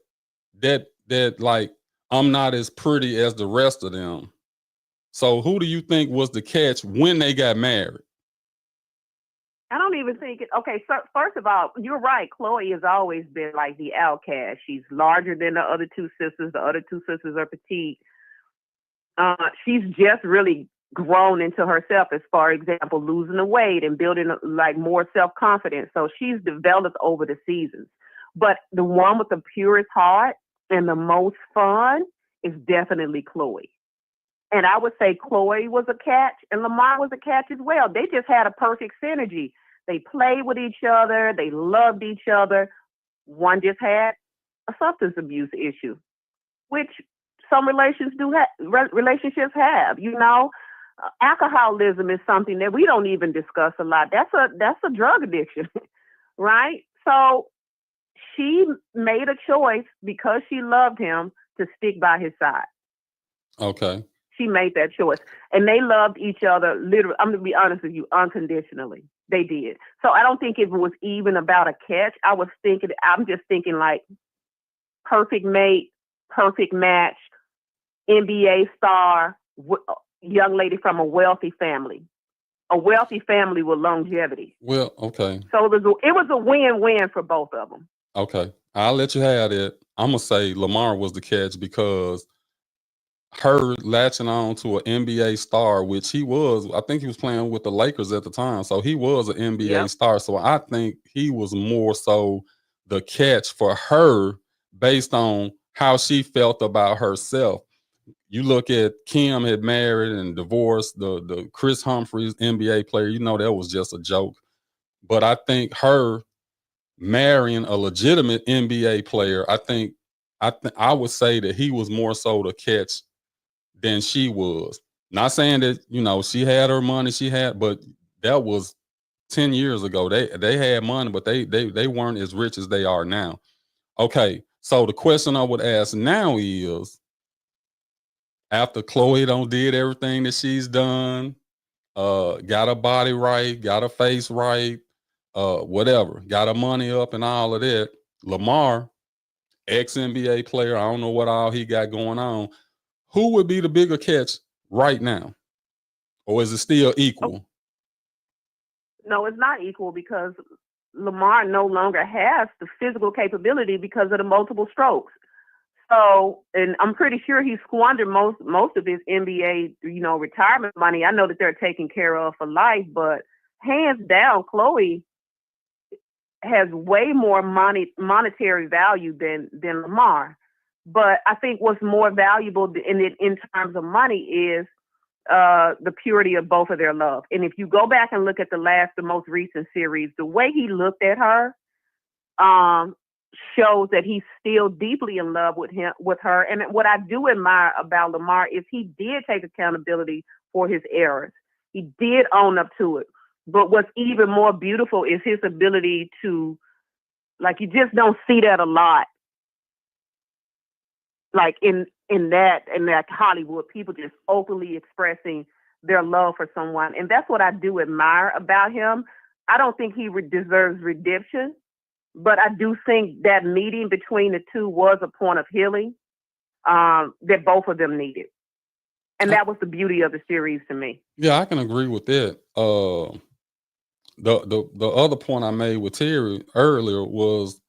like, I'm not as pretty as the rest of them. So who do you think was the catch when they got married? I don't even think it. Okay, so first of all, you're right. Khloe has always been like the outcast. She's larger than the other two sisters. The other two sisters are petite. She's just really grown into herself, as for example, losing the weight and building like more self-confidence. So she's developed over the seasons. But the one with the purest heart and the most fun is definitely Khloe. And I would say Khloe was a catch and Lamar was a catch as well. They just had a perfect synergy. They played with each other. They loved each other. One just had a substance abuse issue, which some relationships have. Alcoholism is something that we don't even discuss a lot. That's a drug addiction, right? So she made a choice because she loved him to stick by his side. Okay. She made that choice. And they loved each other, literally, I'm going to be honest with you, unconditionally. They did. So I don't think it was even about a catch. I'm just thinking like perfect mate, perfect match, NBA star, young lady from a wealthy family with longevity. Well, okay. So it was a win-win for both of them. Okay. I'll let you have it. I'm going to say Lamar was the catch because her latching on to an NBA star, which he was, I think he was playing with the Lakers at the time. So he was an NBA star. So I think he was more so the catch for her based on how she felt about herself. You look at Kim had married and divorced the Chris Humphries NBA player. You know that was just a joke. But I think her marrying a legitimate NBA player, I would say that he was more so the catch than she was. Not saying that, she had her money, but that was 10 years ago. They had money, but they weren't as rich as they are now. Okay, so the question I would ask now is, after Khloe did everything that she's done, got her body right, got her face right, whatever, got her money up and all of that, Lamar, ex-NBA player, I don't know what all he got going on, who would be the bigger catch right now? Or is it still equal? No, it's not equal because Lamar no longer has the physical capability because of the multiple strokes. So, and I'm pretty sure he squandered most of his NBA, retirement money. I know that they're taken care of for life, but hands down, Khloe has way more monetary value than Lamar. But I think what's more valuable in terms of money is the purity of both of their love. And if you go back and look at the most recent series, the way he looked at her shows that he's still deeply in love with her. And what I do admire about Lamar is he did take accountability for his errors. He did own up to it. But what's even more beautiful is his ability to, you just don't see that a lot. In that Hollywood, people just openly expressing their love for someone. And that's what I do admire about him. I don't think he deserves redemption, but I do think that meeting between the two was a point of healing that both of them needed. And that was the beauty of the series to me. Yeah, I can agree with that. The other point I made with Terry earlier was,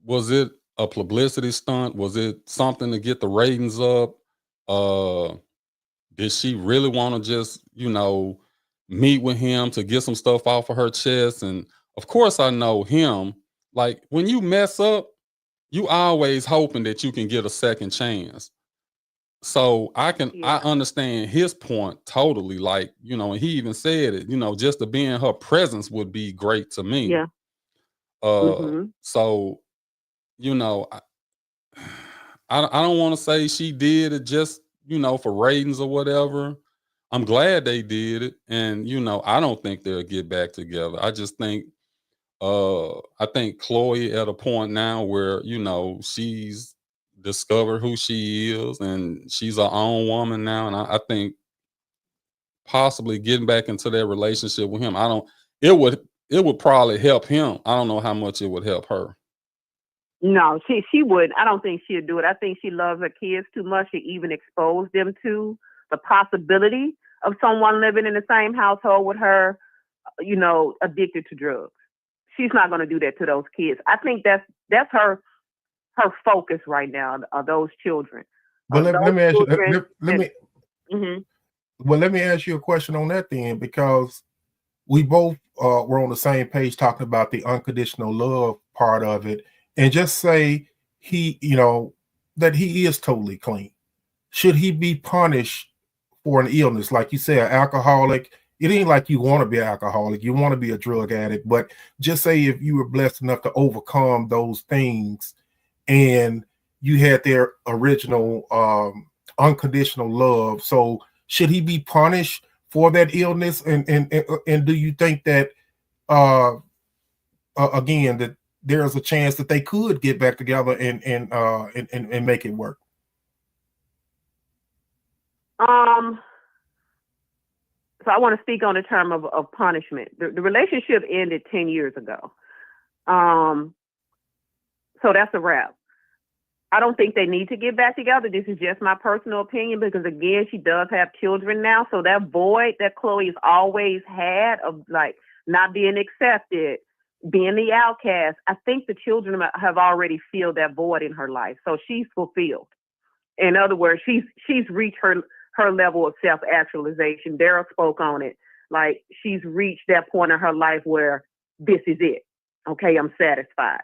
was it a publicity stunt? Was it something to get the ratings up? Did she really want to just, meet with him to get some stuff off of her chest? And of course I know him. Like, when you mess up, you always hoping that you can get a second chance. So I understand his point totally. And he even said it, just to be in her presence would be great to me. Yeah. So, I don't want to say she did it just, for ratings or whatever. I'm glad they did it. And, I don't think they'll get back together. I just think, I think Khloe at a point now where, she's discovered who she is and she's her own woman now. And I think possibly getting back into that relationship with him, it would probably help him. I don't know how much it would help her. No, she wouldn't. I don't think she'd do it. I think she loves her kids too much to even expose them to the possibility of someone living in the same household with her, addicted to drugs. She's not going to do that to those kids. I think that's her focus right now, are those children. But let me ask you. Well, let me ask you a question on that then, because we both were on the same page talking about the unconditional love part of it. And just say he, that he is totally clean. Should he be punished for an illness? Like you say, an alcoholic, it ain't like you want to be an alcoholic. You want to be a drug addict. But just say if you were blessed enough to overcome those things and you had their original unconditional love. So should he be punished for that illness? And do you think that, again, that there's a chance that they could get back together and make it work? So I want to speak on the term of punishment. The relationship ended 10 years ago. So that's a wrap. I don't think they need to get back together. This is just my personal opinion because, again, she does have children now. So that void that Khloe's always had of not being accepted, being the outcast, I think the children have already filled that void in her life. So she's fulfilled. In other words, she's reached her level of self-actualization. Daryl spoke on it. She's reached that point in her life where this is it. Okay, I'm satisfied.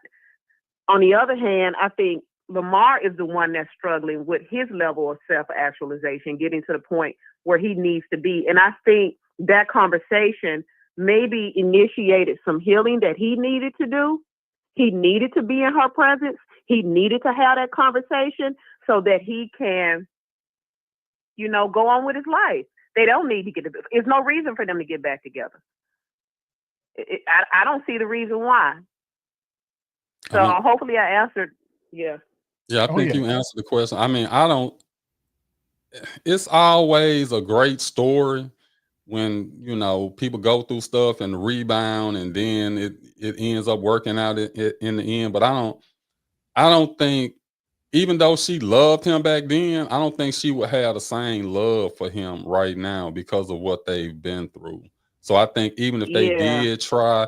On the other hand, I think Lamar is the one that's struggling with his level of self-actualization, getting to the point where he needs to be. And I think that conversation maybe initiated some healing that he needed to do. He needed to be in her presence. He needed to have that conversation so that he can, you know, go on with his life. They don't need to get, there's no reason for them to get back together. I don't see the reason why. So hopefully I answered. Yeah. Yeah, I think you answered the question. I mean, it's always a great story when, you know, people go through stuff and rebound and then it ends up working out in the end. But I don't think, even though she loved him back then, I don't think she would have the same love for him right now because of what they've been through. So I think even if they did try,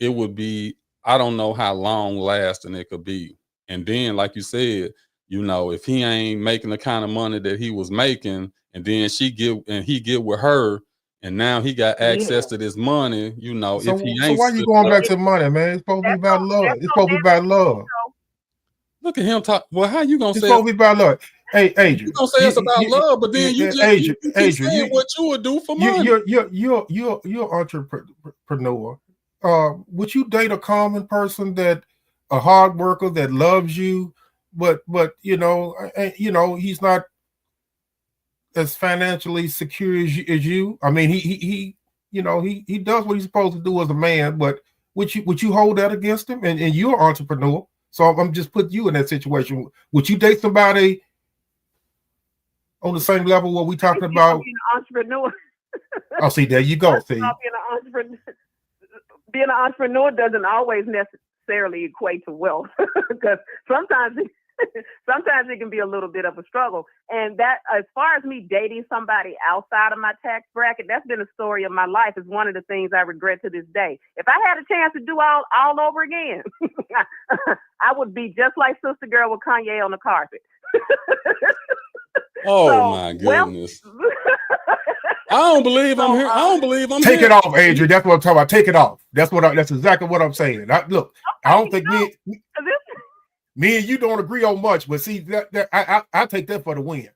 it would be, I don't know how long lasting it could be. And then, like you said, you know, if he ain't making the kind of money that he was making, and then he get with her, and now he got access to this money, you know, So, if he ain't. so why you going back to money, man? It's supposed to be about love. It's supposed to be about love. Look at him talk. Well, how you gonna say it's supposed to be about love? Hey, Adrian, you gonna say it's about love, but then you just you keep saying what you would do for money. You're entrepreneur. Would you date a common person, that a hard worker that loves you, but you know he's not as financially secure as you? I mean, he does what he's supposed to do as a man, but would you hold that against him? And you're an entrepreneur, so I'm just putting you in that situation. Would you date somebody on the same level what we talking about? Being an entrepreneur. Oh, see, there you go. See, being an entrepreneur doesn't always necessarily equate to wealth, because sometimes it can be a little bit of a struggle. And that, as far as me dating somebody outside of my tax bracket, that's been a story of my life. It's one of the things I regret to this day. If I had a chance to do all over again, I would be just like Sister Girl with Kanye on the carpet. Oh, my goodness. I don't believe I'm here. I don't believe I'm Take here. it off, Adrian. That's what I'm talking about. Take it off. That's exactly what I'm saying. I don't think me and you don't agree on much, but see, I'll take that for the win.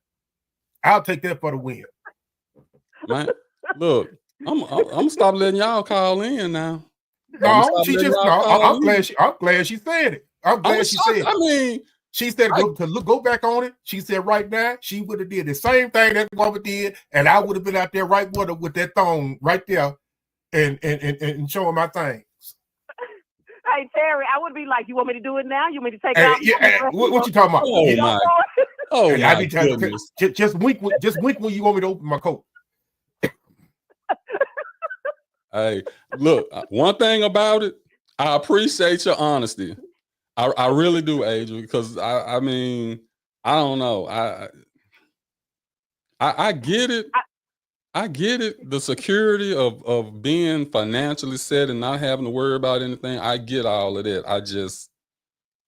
I'll take that for the win. Man, look, I'm stop letting y'all call in now. No, I'm glad she said it. I'm glad she said it. I mean, she said go back on it. She said right now she would have did the same thing that woman did, and I would have been out there right with her with that thong right there, and showing my things. Hey Terry, I would be like, you want me to do it now? You want me to take it out? Yeah, what you talking about? My goodness. Just wink when you want me to open my coat. Hey, look, one thing about it, I appreciate your honesty. I really do, Adrian, because I mean, I don't know. I get it. I get it. The security of being financially set and not having to worry about anything. I get all of that.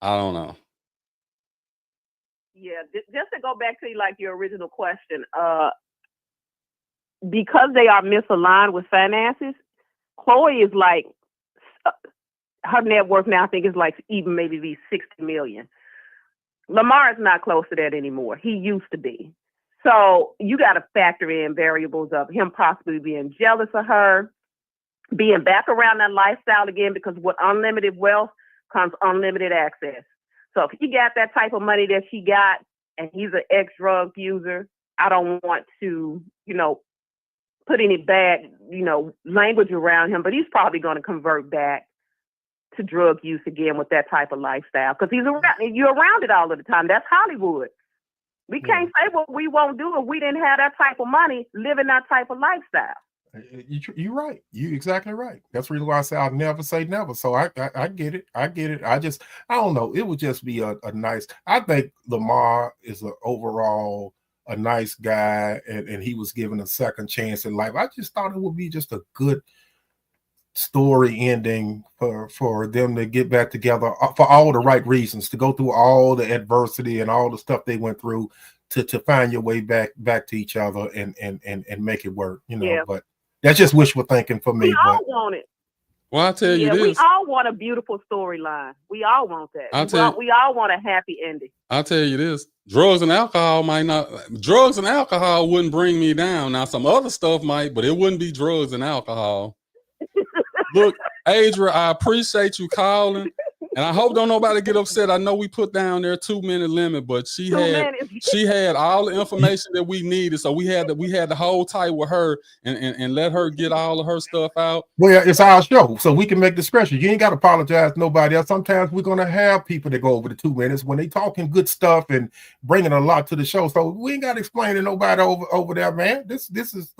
I don't know. Yeah, just to go back to like your original question, because they are misaligned with finances, Khloe is like, her net worth now I think is like even maybe be 60 million. Lamar is not close to that anymore. He used to be. So you got to factor in variables of him possibly being jealous of her, being back around that lifestyle again, because with unlimited wealth comes unlimited access. So if he got that type of money that she got and he's an ex-drug user, I don't want to, put any bad, language around him, but he's probably going to convert back to drug use again with that type of lifestyle, because you're around it all of the time. That's Hollywood. We can't say what we won't do if we didn't have that type of money, living that type of lifestyle. You're right. You're exactly right. That's the reason why I say I'll never say never. So I get it. I get it. I don't know. It would just be a nice. I think Lamar is overall a nice guy, and he was given a second chance in life. I just thought it would be just a good story ending for them to get back together for all the right reasons, to go through all the adversity and all the stuff they went through to find your way back to each other and make it work, But that's just wishful thinking for me. We all want it. Well, I tell you Yeah, we this. all want a beautiful storyline. We all want that. We all want a happy ending. I'll tell you this. Drugs and alcohol wouldn't bring me down. Now, some other stuff might, but it wouldn't be drugs and alcohol. Look, Adria, I appreciate you calling. And I hope don't nobody get upset. I know we put down their 2-minute limit, but she had all the information that we needed. So we had to hold tight with her and let her get all of her stuff out. Well, it's our show, so we can make discretion. You ain't got to apologize to nobody else. Sometimes we're gonna have people that go over the 2 minutes when they talking good stuff and bringing a lot to the show. So we ain't got to explain to nobody over there, man. This is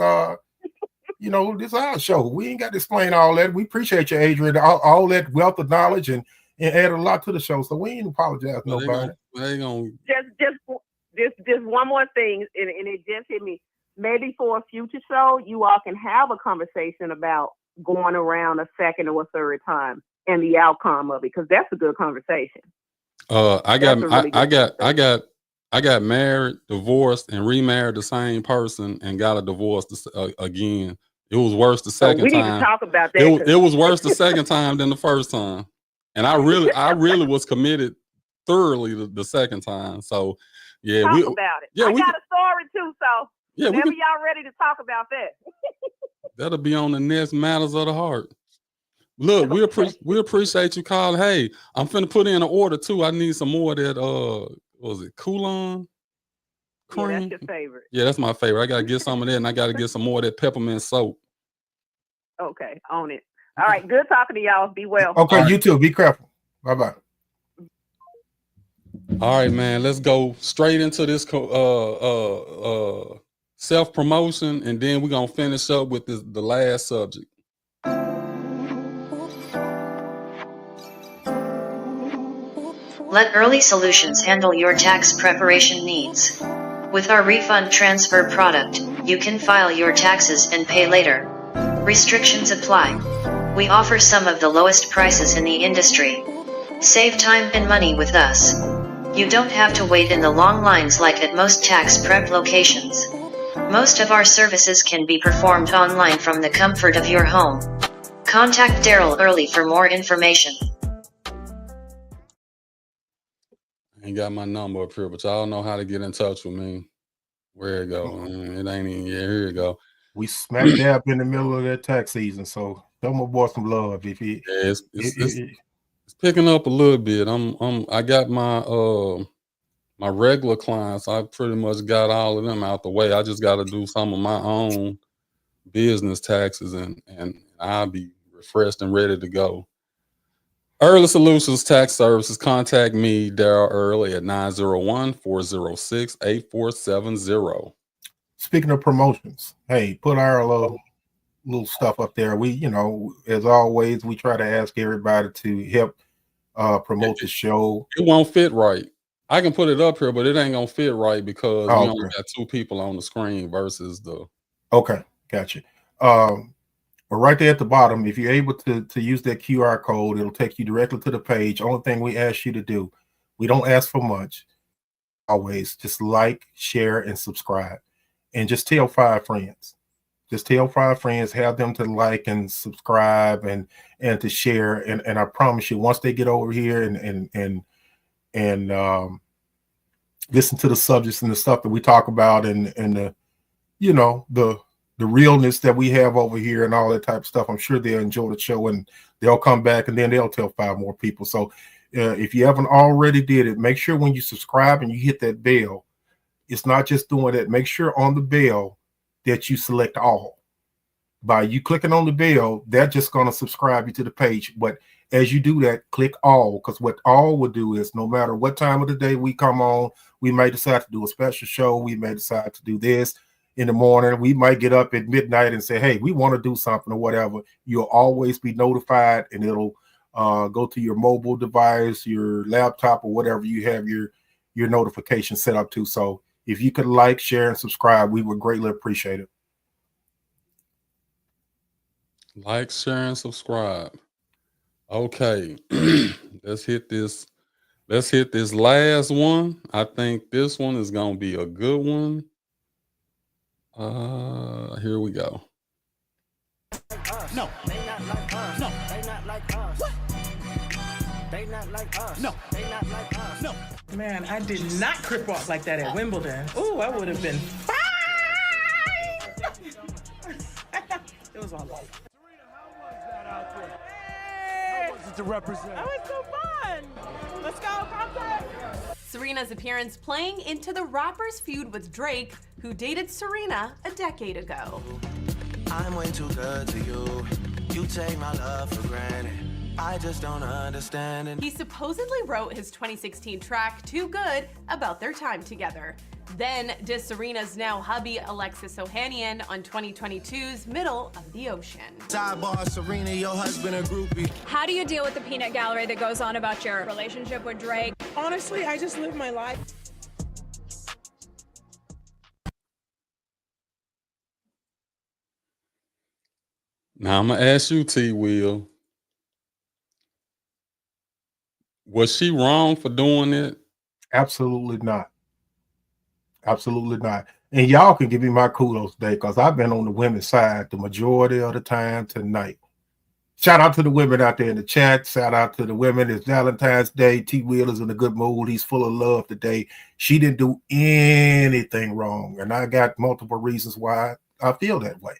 you know, this is our show. We ain't got to explain all that. We appreciate you, Adrian, all that wealth of knowledge and add a lot to the show. So we ain't apologize to nobody. Just one more thing, and it just hit me. Maybe for a future show, you all can have a conversation about going around a second or a third time and the outcome of it, because that's a good conversation. I got married, divorced, and remarried the same person and got a divorce again. It was worse the second time. We need to talk about that. It was worse the second time than the first time. And I really was committed thoroughly the second time. So yeah, talk about it. I got a story too. So yeah, whenever y'all ready to talk about that. That'll be on the next Matters of the Heart. Look, we appreciate you calling. Hey, I'm finna put in an order too. I need some more of that what was it, Coulon cream? Yeah, that's your favorite. Yeah, that's my favorite. I gotta get some of that, and I gotta get some more of that peppermint soap. Okay, own it. All right, good talking to y'all. Be well. Okay, right. You too. Be careful. Bye-bye. All right, man. Let's go straight into this self-promotion, and then we're gonna finish up with the last subject. Let Early Solutions handle your tax preparation needs. With our refund transfer product, you can file your taxes and pay later. Restrictions apply. We offer some of the lowest prices in the industry. Save time and money with us. You don't have to wait in the long lines like at most tax prep locations. Most of our services can be performed online from the comfort of your home. Contact Daryl Early for more information. I ain't got my number up here, but y'all know how to get in touch with me. Where it go? It ain't even here. It go. We smack dab in the middle of that tax season, so show my boy some love. It's picking up a little bit. I got my my regular clients. I pretty much got all of them out the way. I just got to do some of my own business taxes, and I'll be refreshed and ready to go. Early Solutions Tax Services. Contact me, Daryl Early, at 901-406-8470. Speaking of promotions, hey, put our little stuff up there. We, as always, we try to ask everybody to help promote the show. It won't fit right. I can put it up here, but it ain't gonna fit right because we only got 2 people on the screen versus the. Okay, gotcha. But right there at the bottom, if you're able to use that QR code, it'll take you directly to the page. Only thing we ask you to do, we don't ask for much. Always just like, share, and subscribe. And just tell 5 friends. Just tell 5 friends, have them to like and subscribe and to share. And I promise you, once they get over here and listen to the subjects and the stuff that we talk about and the realness that we have over here and all that type of stuff, I'm sure they'll enjoy the show and they'll come back and then they'll tell 5 more people. So if you haven't already did it, make sure when you subscribe and you hit that bell, it's not just doing that. Make sure on the bell that you select all. By you clicking on the bell, that's just going to subscribe you to the page. But as you do that, click all, because what all will do is no matter what time of the day we come on, we may decide to do a special show. We may decide to do this in the morning. We might get up at midnight and say, hey, we want to do something or whatever. You'll always be notified, and it'll go to your mobile device, your laptop, or whatever you have your notification set up to. So if you could like, share, and subscribe, we would greatly appreciate it. Like, share, and subscribe. Okay. Let's hit this last one. I think this one is gonna be a good one. Here we go. No, no, like us. They not like us. No. They not like us. No. Man, I did not crip walk like that at Wimbledon. Ooh, I would have been fine. It was all right. Serena, how was that out there? How was it to represent? That was so fun. Let's go, concert. Serena's appearance playing into the rapper's feud with Drake, who dated Serena a decade ago. I'm way too good to you. You take my love for granted. I just don't understand it. He supposedly wrote his 2016 track, Too Good, about their time together. Then dissed Serena's now hubby, Alexis Ohanian, on 2022's Middle of the Ocean. Sidebar, Serena, your husband a groupie. How do you deal with the peanut gallery that goes on about your relationship with Drake? Honestly, I just live my life. Now I'm gonna ask you, T. Will. Was she wrong for doing it? Absolutely not. Absolutely not. And y'all can give me my kudos today because I've been on the women's side the majority of the time tonight. Shout out to the women out there in the chat. Shout out to the women. It's Valentine's Day. T. Will is in a good mood. He's full of love today. She didn't do anything wrong. And I got multiple reasons why I feel that way.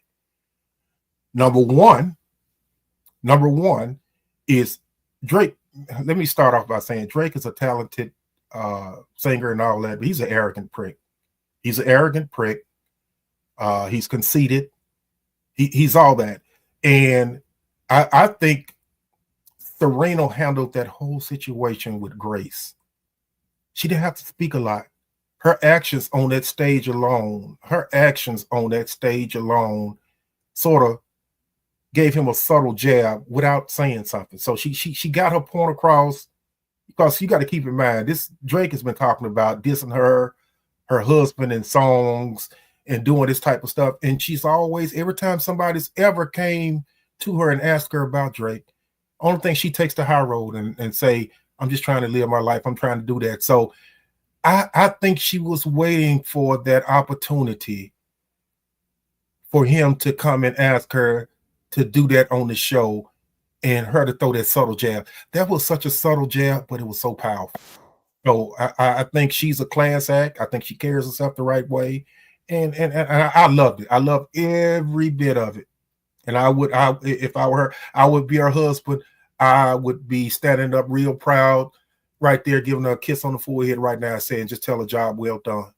Number one is Drake. Let me start off by saying Drake is a talented singer and all that, but he's an arrogant prick. He's an arrogant prick. He's conceited. He's all that. And I think Serena handled that whole situation with grace. She didn't have to speak a lot. Her actions on that stage alone sort of gave him a subtle jab without saying something. So she got her point across, because you got to keep in mind, this Drake has been talking about dissing her husband in songs and doing this type of stuff. And she's always, every time somebody's ever came to her and asked her about Drake, only thing she takes the high road and say, I'm just trying to live my life. I'm trying to do that. So I think she was waiting for that opportunity for him to come and ask her to do that on the show and her to throw that subtle jab. That was such a subtle jab, but it was so powerful. So I think she's a class act. I think she carries herself the right way. And I loved it. I loved every bit of it. And if I were her, I would be her husband. I would be standing up real proud right there, giving her a kiss on the forehead right now, saying, just tell her job well done.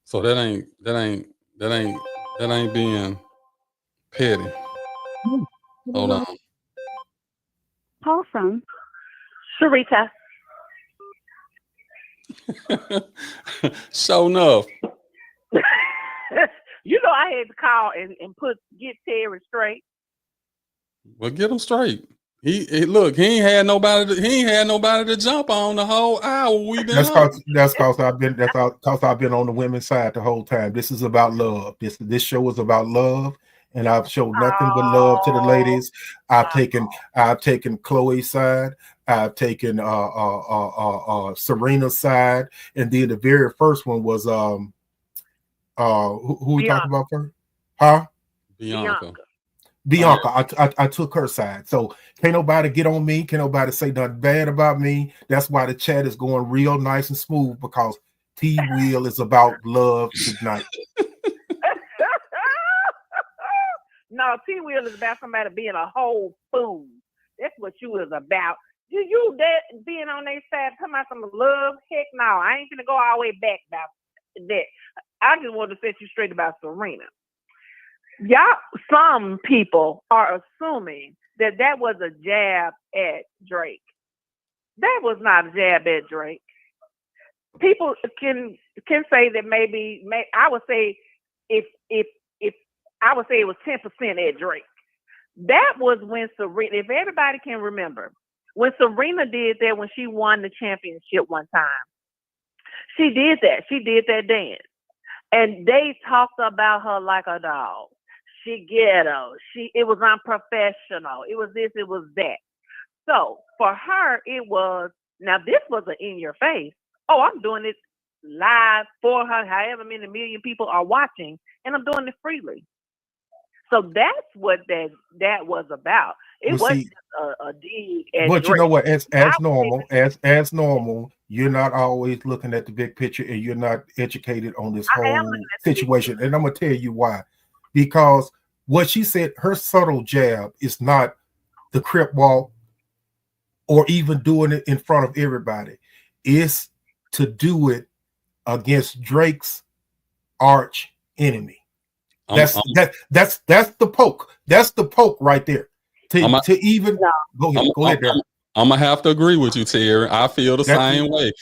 So that ain't being petty. Hold on. Call from Sharita. Sure enough. You know I had to call and get Terry straight. Well, get him straight. He ain't had nobody to jump on the whole hour we've been. That's because I've been on the women's side the whole time. This is about love. This show is about love, and I've showed nothing but love to the ladies. I've taken Khloe's side. I've taken Serena's side, and then the very first one was who we talking about first? Huh? Bianca. I took her side. So can't nobody get on me. Can't nobody say nothing bad about me. That's why the chat is going real nice and smooth, because T. Will is about love tonight. No, T. Will is about somebody being a whole fool. That's what you is about. You being on their side, talking about some love? Heck no, I ain't gonna go all the way back about that. I just want to set you straight about Serena. Some people are assuming that was a jab at Drake. That was not a jab at Drake. People can say that maybe I would say if I would say it was 10% at Drake. That was when Serena, if everybody can remember, when Serena did that, when she won the championship one time, she did that. She did that dance. And they talked about her like a dog. She ghetto. It was unprofessional. It was this, it was that. So for her, it was, now this was an in your face. Oh, I'm doing this live for her, however many million people are watching, and I'm doing it freely. So that's what that was about. It Well, wasn't see, just a dig at but you Drake. know what? As I would say normal, as normal, you're not always looking at the big picture, and you're not educated on this I am whole looking at the big situation. And I'm gonna tell you why. Because what she said, her subtle jab is not the crip walk or even doing it in front of everybody. It's to do it against Drake's arch enemy. That's the poke. That's the poke right there. To even go ahead, Darren. I'm gonna have to agree with you, Terry. I feel the same way.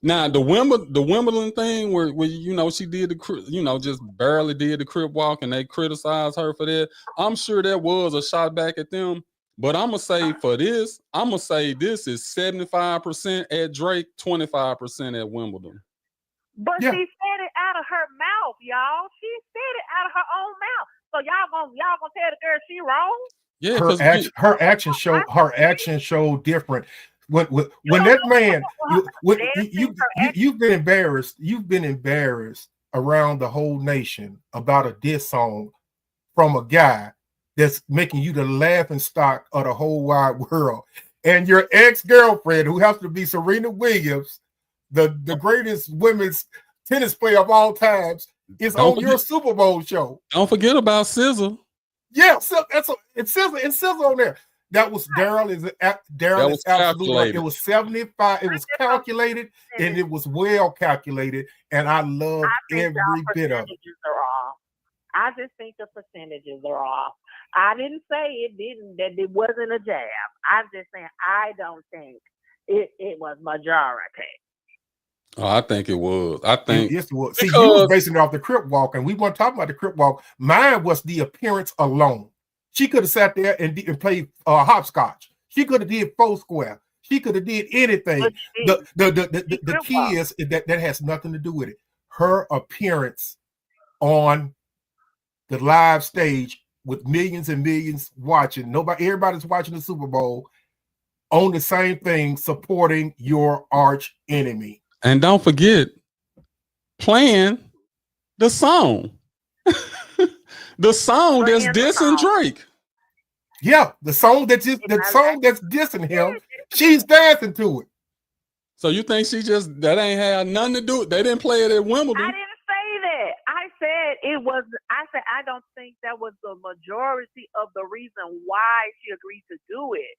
Now the Wimbledon thing where you know she did just barely did the crip walk and they criticized her for that. I'm sure that was a shot back at them. But I'm gonna say for this, I'm gonna say this is 75% at Drake, 25% at Wimbledon. But she said it out of her mouth, y'all. She said it out of her own mouth. So y'all gonna tell the girl she wrong? Yeah, her action showed different. When that man, you've been embarrassed. You've been embarrassed around the whole nation about a diss song from a guy that's making you the laughing stock of the whole wide world, and your ex-girlfriend, who happens to be Serena Williams, the greatest women's tennis player of all times, is on your Super Bowl show. Don't forget about SZA. Yeah, so it's SZA on there. That was Daryl is absolutely right. It was 75. It was calculated and it was well calculated, and I loved every bit of it. I just think the percentages are off. I didn't say that it wasn't a jab. I'm just saying I don't think it was majority. Oh, I think it was. I think yes, it was. See, you was basing it off the crip walk, and we weren't talking about the crip walk. Mine was the appearance alone. She could have sat there and played hopscotch. She could have did Foursquare. She could have did anything. The key is that has nothing to do with it. Her appearance on the live stage with millions and millions watching. Everybody's watching the Super Bowl on the same thing, supporting your arch enemy. And don't forget playing the song. The song that's dissing Drake. Yeah, the song that's dissing him. She's dancing to it. So you think that ain't had nothing to do? They didn't play it at Wimbledon. I didn't say that. I said it was. I said I don't think that was the majority of the reason why she agreed to do it.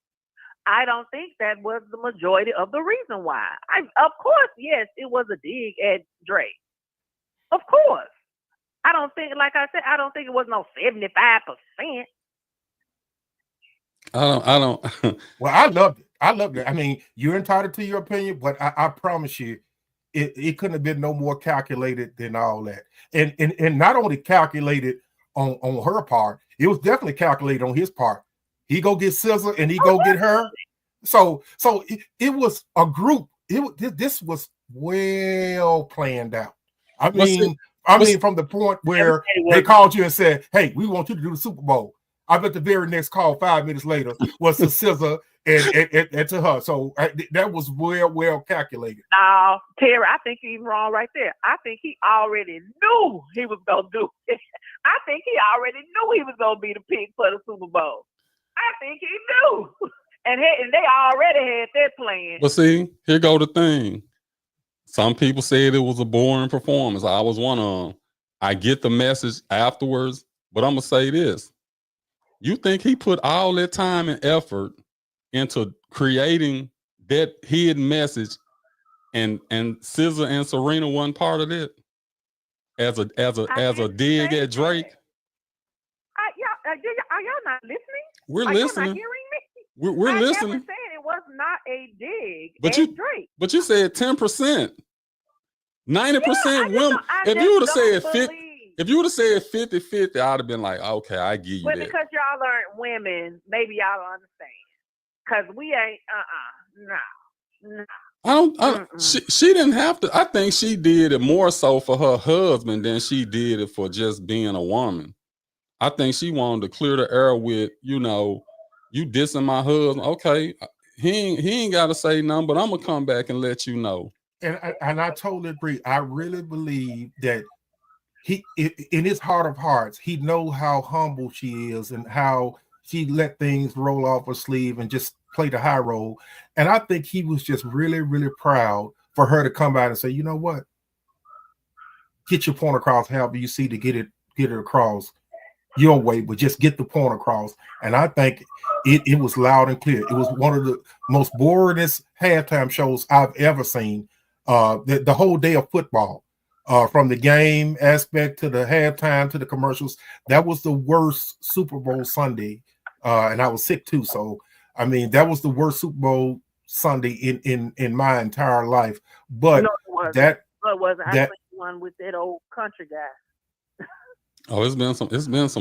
I don't think that was the majority of the reason why. Of course, yes, it was a dig at Drake. Of course. I don't think, like I said, I don't think it was no 75%. I don't. Well, I loved it. I loved it. I mean, you're entitled to your opinion, but I promise you, it couldn't have been no more calculated than all that. And not only calculated on her part, it was definitely calculated on his part. He go get SZA and he go get her. So it was a group. This was well planned out. I mean, from the point where they called you and said, "Hey, we want you to do the Super Bowl." I bet the very next call 5 minutes later was to SZA and to her. So that was well calculated. No, Terry, I think you're even wrong right there. I think he already knew he was gonna do it. I think he already knew he was gonna be the pick for the Super Bowl. I think he knew. And they already had that plan. But see, here go the thing. Some people said it was a boring performance. I was one of them. I get the message afterwards, but I'm going to say this. You think he put all that time and effort into creating that hidden message and SZA and Serena wasn't part of it as a dig at Drake? Are y'all not listening? We're listening. Y'all not hearing me? We're I listening. never said it was not a dig But at you, Drake. But you said 10%, 90% women. If you would have said 50, if you would have said 50-50, I'd have been like, okay, I give you well, that. Because y'all aren't women, maybe y'all don't understand. Because we ain't, no. I don't. She didn't have to. I think she did it more so for her husband than she did it for just being a woman. I think she wanted to clear the air with, you dissing my husband. Okay, he ain't got to say nothing, but I'm gonna come back and let you know. And I totally agree. I really believe that he, in his heart of hearts, he knows how humble she is and how she let things roll off her sleeve and just play the high roll. And I think he was just really, really proud for her to come out and say, you know what? Get your point across however you see to get it across your way, but just get the point across. And I think it was loud and clear. It was one of the most boringest halftime shows I've ever seen. The whole day of football, from the game aspect to the halftime to the commercials, that was the worst Super Bowl Sunday. And I was sick too. So, I mean, that was the worst Super Bowl Sunday in my entire life. But it was actually one with that old country guy. Oh, it's been some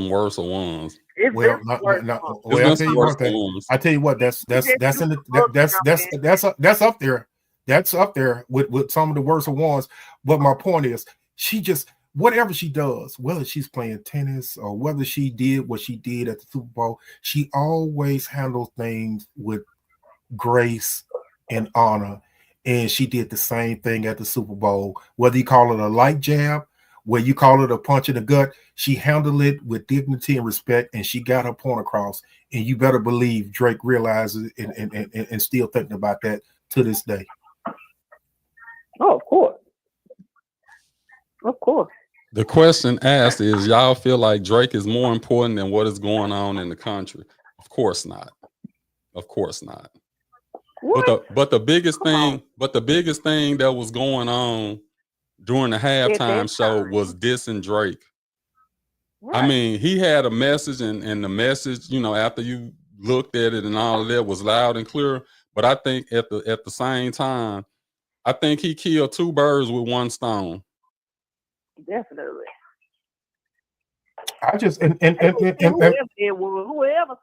worse ones. I tell you what, that's up there. That's up there with some of the worst ones. But my point is, she just, whatever she does, whether she's playing tennis or whether she did what she did at the Super Bowl, she always handles things with grace and honor. And she did the same thing at the Super Bowl. Whether you call it a light jab, whether you call it a punch in the gut, she handled it with dignity and respect, and she got her point across. And you better believe Drake realizes and still thinking about that to this day. Oh, of course. Of course. The question asked is, y'all feel like Drake is more important than what is going on in the country? Of course not. Of course not. But the biggest thing that was going on during the halftime show was dissing Drake. Right. I mean, he had a message, and the message, you know, after you looked at it and all of that, was loud and clear. But I think at the same time, I think he killed two birds with one stone. Definitely. I just whoever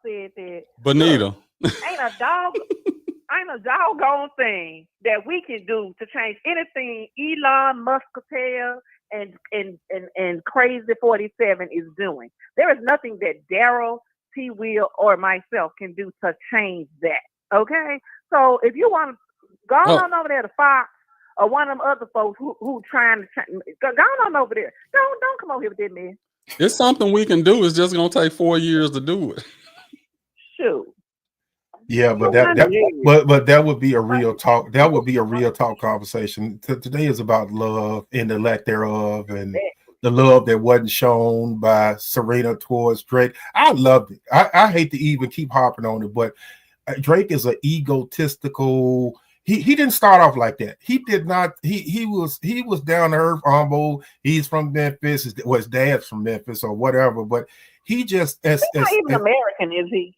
said that. Bonita. Ain't a doggone thing that we can do to change anything Elon Musk and Crazy 47 is doing. There is nothing that Daryl, T. Will, or myself can do to change that. Okay? So if you want to go on over there to Fox or one of them other folks who trying to change, go on over there. Don't come over here with that man. It's something we can do. It's just gonna take 4 years to do it. Shoot. Yeah, but that would be a real talk. That would be a real talk conversation. Today is about love and the lack thereof, and the love that wasn't shown by Serena towards Drake. I loved it. I hate to even keep harping on it, but Drake is an egotistical. He didn't start off like that. He did not. He was down to earth, humble. He's from Memphis. His dad's from Memphis or whatever. But he just he's not even American, is he?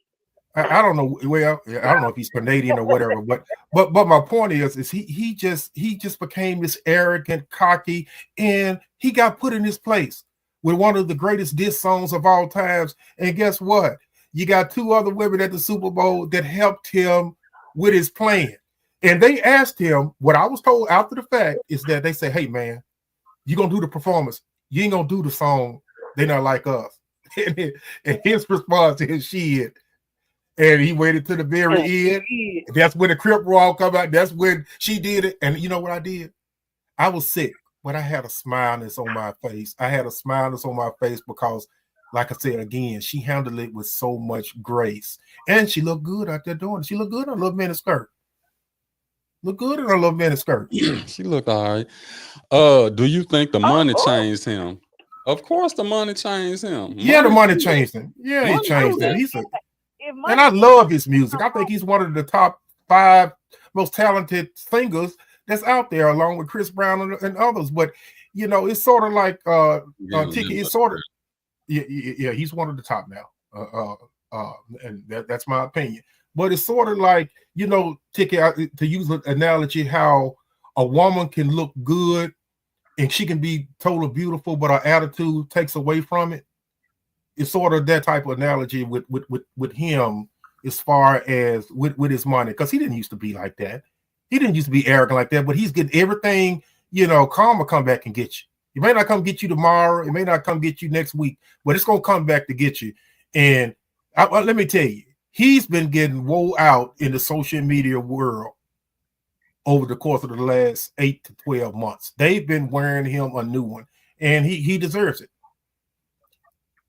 I don't know. Well, I don't know if he's Canadian or whatever. But my point is he just became this arrogant, cocky, and he got put in his place with one of the greatest diss songs of all times. And guess what? You got two other women at the Super Bowl that helped him with his plan. And they asked him, what I was told after the fact is that they say, hey, man, you're going to do the performance. You ain't going to do the song. They're not like us. And his response is shit. And he waited to the very end. That's when the Crip Raw come out. That's when she did it. And you know what I did? I was sick, but I had a smileness on my face. Because, like I said, again, she handled it with so much grace. And she looked good out there doing it. She looked good in a little mini skirt. She looked all right. Do you think the money changed him? Of course the money changed him. Yeah, the money changed him. Yeah, he changed him. And I love his music. I think he's one of the top 5 most talented singers that's out there, along with Chris Brown and others. But you know, it's sort of like Tiki. It's sort of he's one of the top now. And that's my opinion. But it's sort of like, you know, Tiki, to use an analogy, how a woman can look good and she can be totally beautiful, but her attitude takes away from it. It's sort of that type of analogy with him, as far as with his money, because he didn't used to be like that. He didn't used to be arrogant like that, but he's getting everything. You know, karma come back and get you. It may not come get you tomorrow. It may not come get you next week, but it's going to come back to get you. And let me tell you, he's been getting woe out in the social media world over the course of the last 8 to 12 months. They've been wearing him a new one, and he deserves it.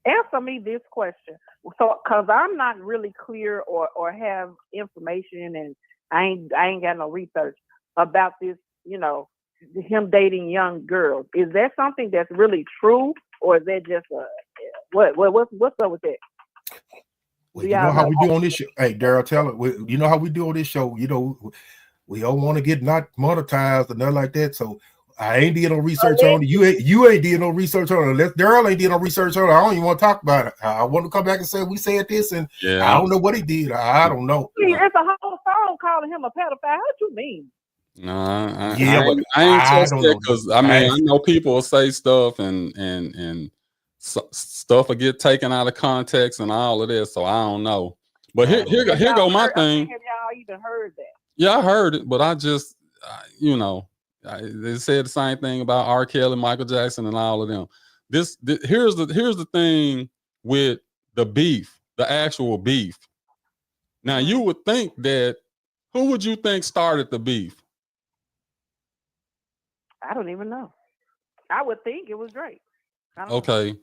Answer me this question. So, cause I'm not really clear or have information, and I ain't got no research about this. You know, him dating young girls. Is that something that's really true, or is that just what's up with that? Well, you know how we do on this show. Hey, Daryl, tell it. You know how we do on this show. You know, we don't want to get not monetized or nothing like that. So I ain't did no research on it. You ain't did no research on it. Unless Daryl ain't did no research on it, I don't even want to talk about it. I want to come back and say we said this, and I don't know what he did. I don't know. It's a whole song calling him a pedophile. What you mean? No, I ain't just that, because I mean I know people will say stuff and stuff will get taken out of context and all of this, so I don't know. But here go my thing. Have y'all even heard that? Yeah, I heard it, but I just you know, they said the same thing about R. Kelly, Michael Jackson, and all of them. Here's the thing with the beef, the actual beef. Now you would think that who would you think started the beef? I don't even know. I would think it was Drake. Okay.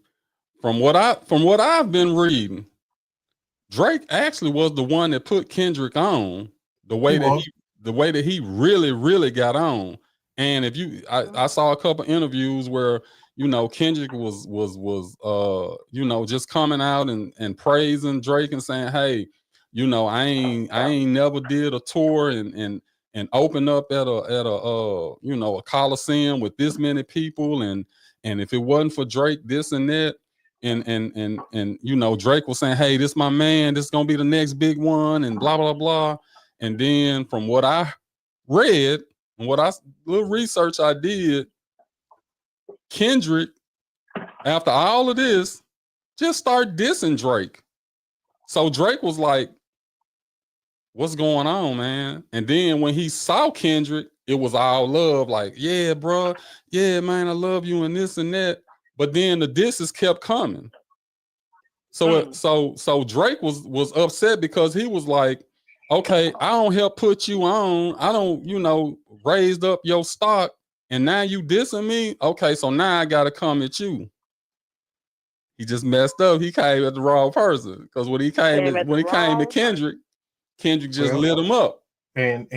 From what I've been reading, Drake actually was the one that put Kendrick on the way that he really got on. And if I saw a couple interviews where, you know, Kendrick was you know, just coming out and praising Drake and saying, hey, you know, I ain't never did a tour and open up at a you know, a Coliseum with this many people, and if it wasn't for Drake, this and that, and you know, Drake was saying, hey, this my man, this is gonna be the next big one, and blah blah blah. And then from what I read and little research I did, Kendrick, after all of this, just started dissing Drake. So Drake was like, what's going on, man? And then when he saw Kendrick, it was all love, like, yeah, bro, yeah, man, I love you and this and that. But then the disses kept coming. So Drake was upset because he was like, okay, I don't help put you on. I don't, you know, raised up your stock, and now you dissing me. Okay, so now I gotta come at you. He just messed up. He came at the wrong person, because when he came to Kendrick just lit him up. And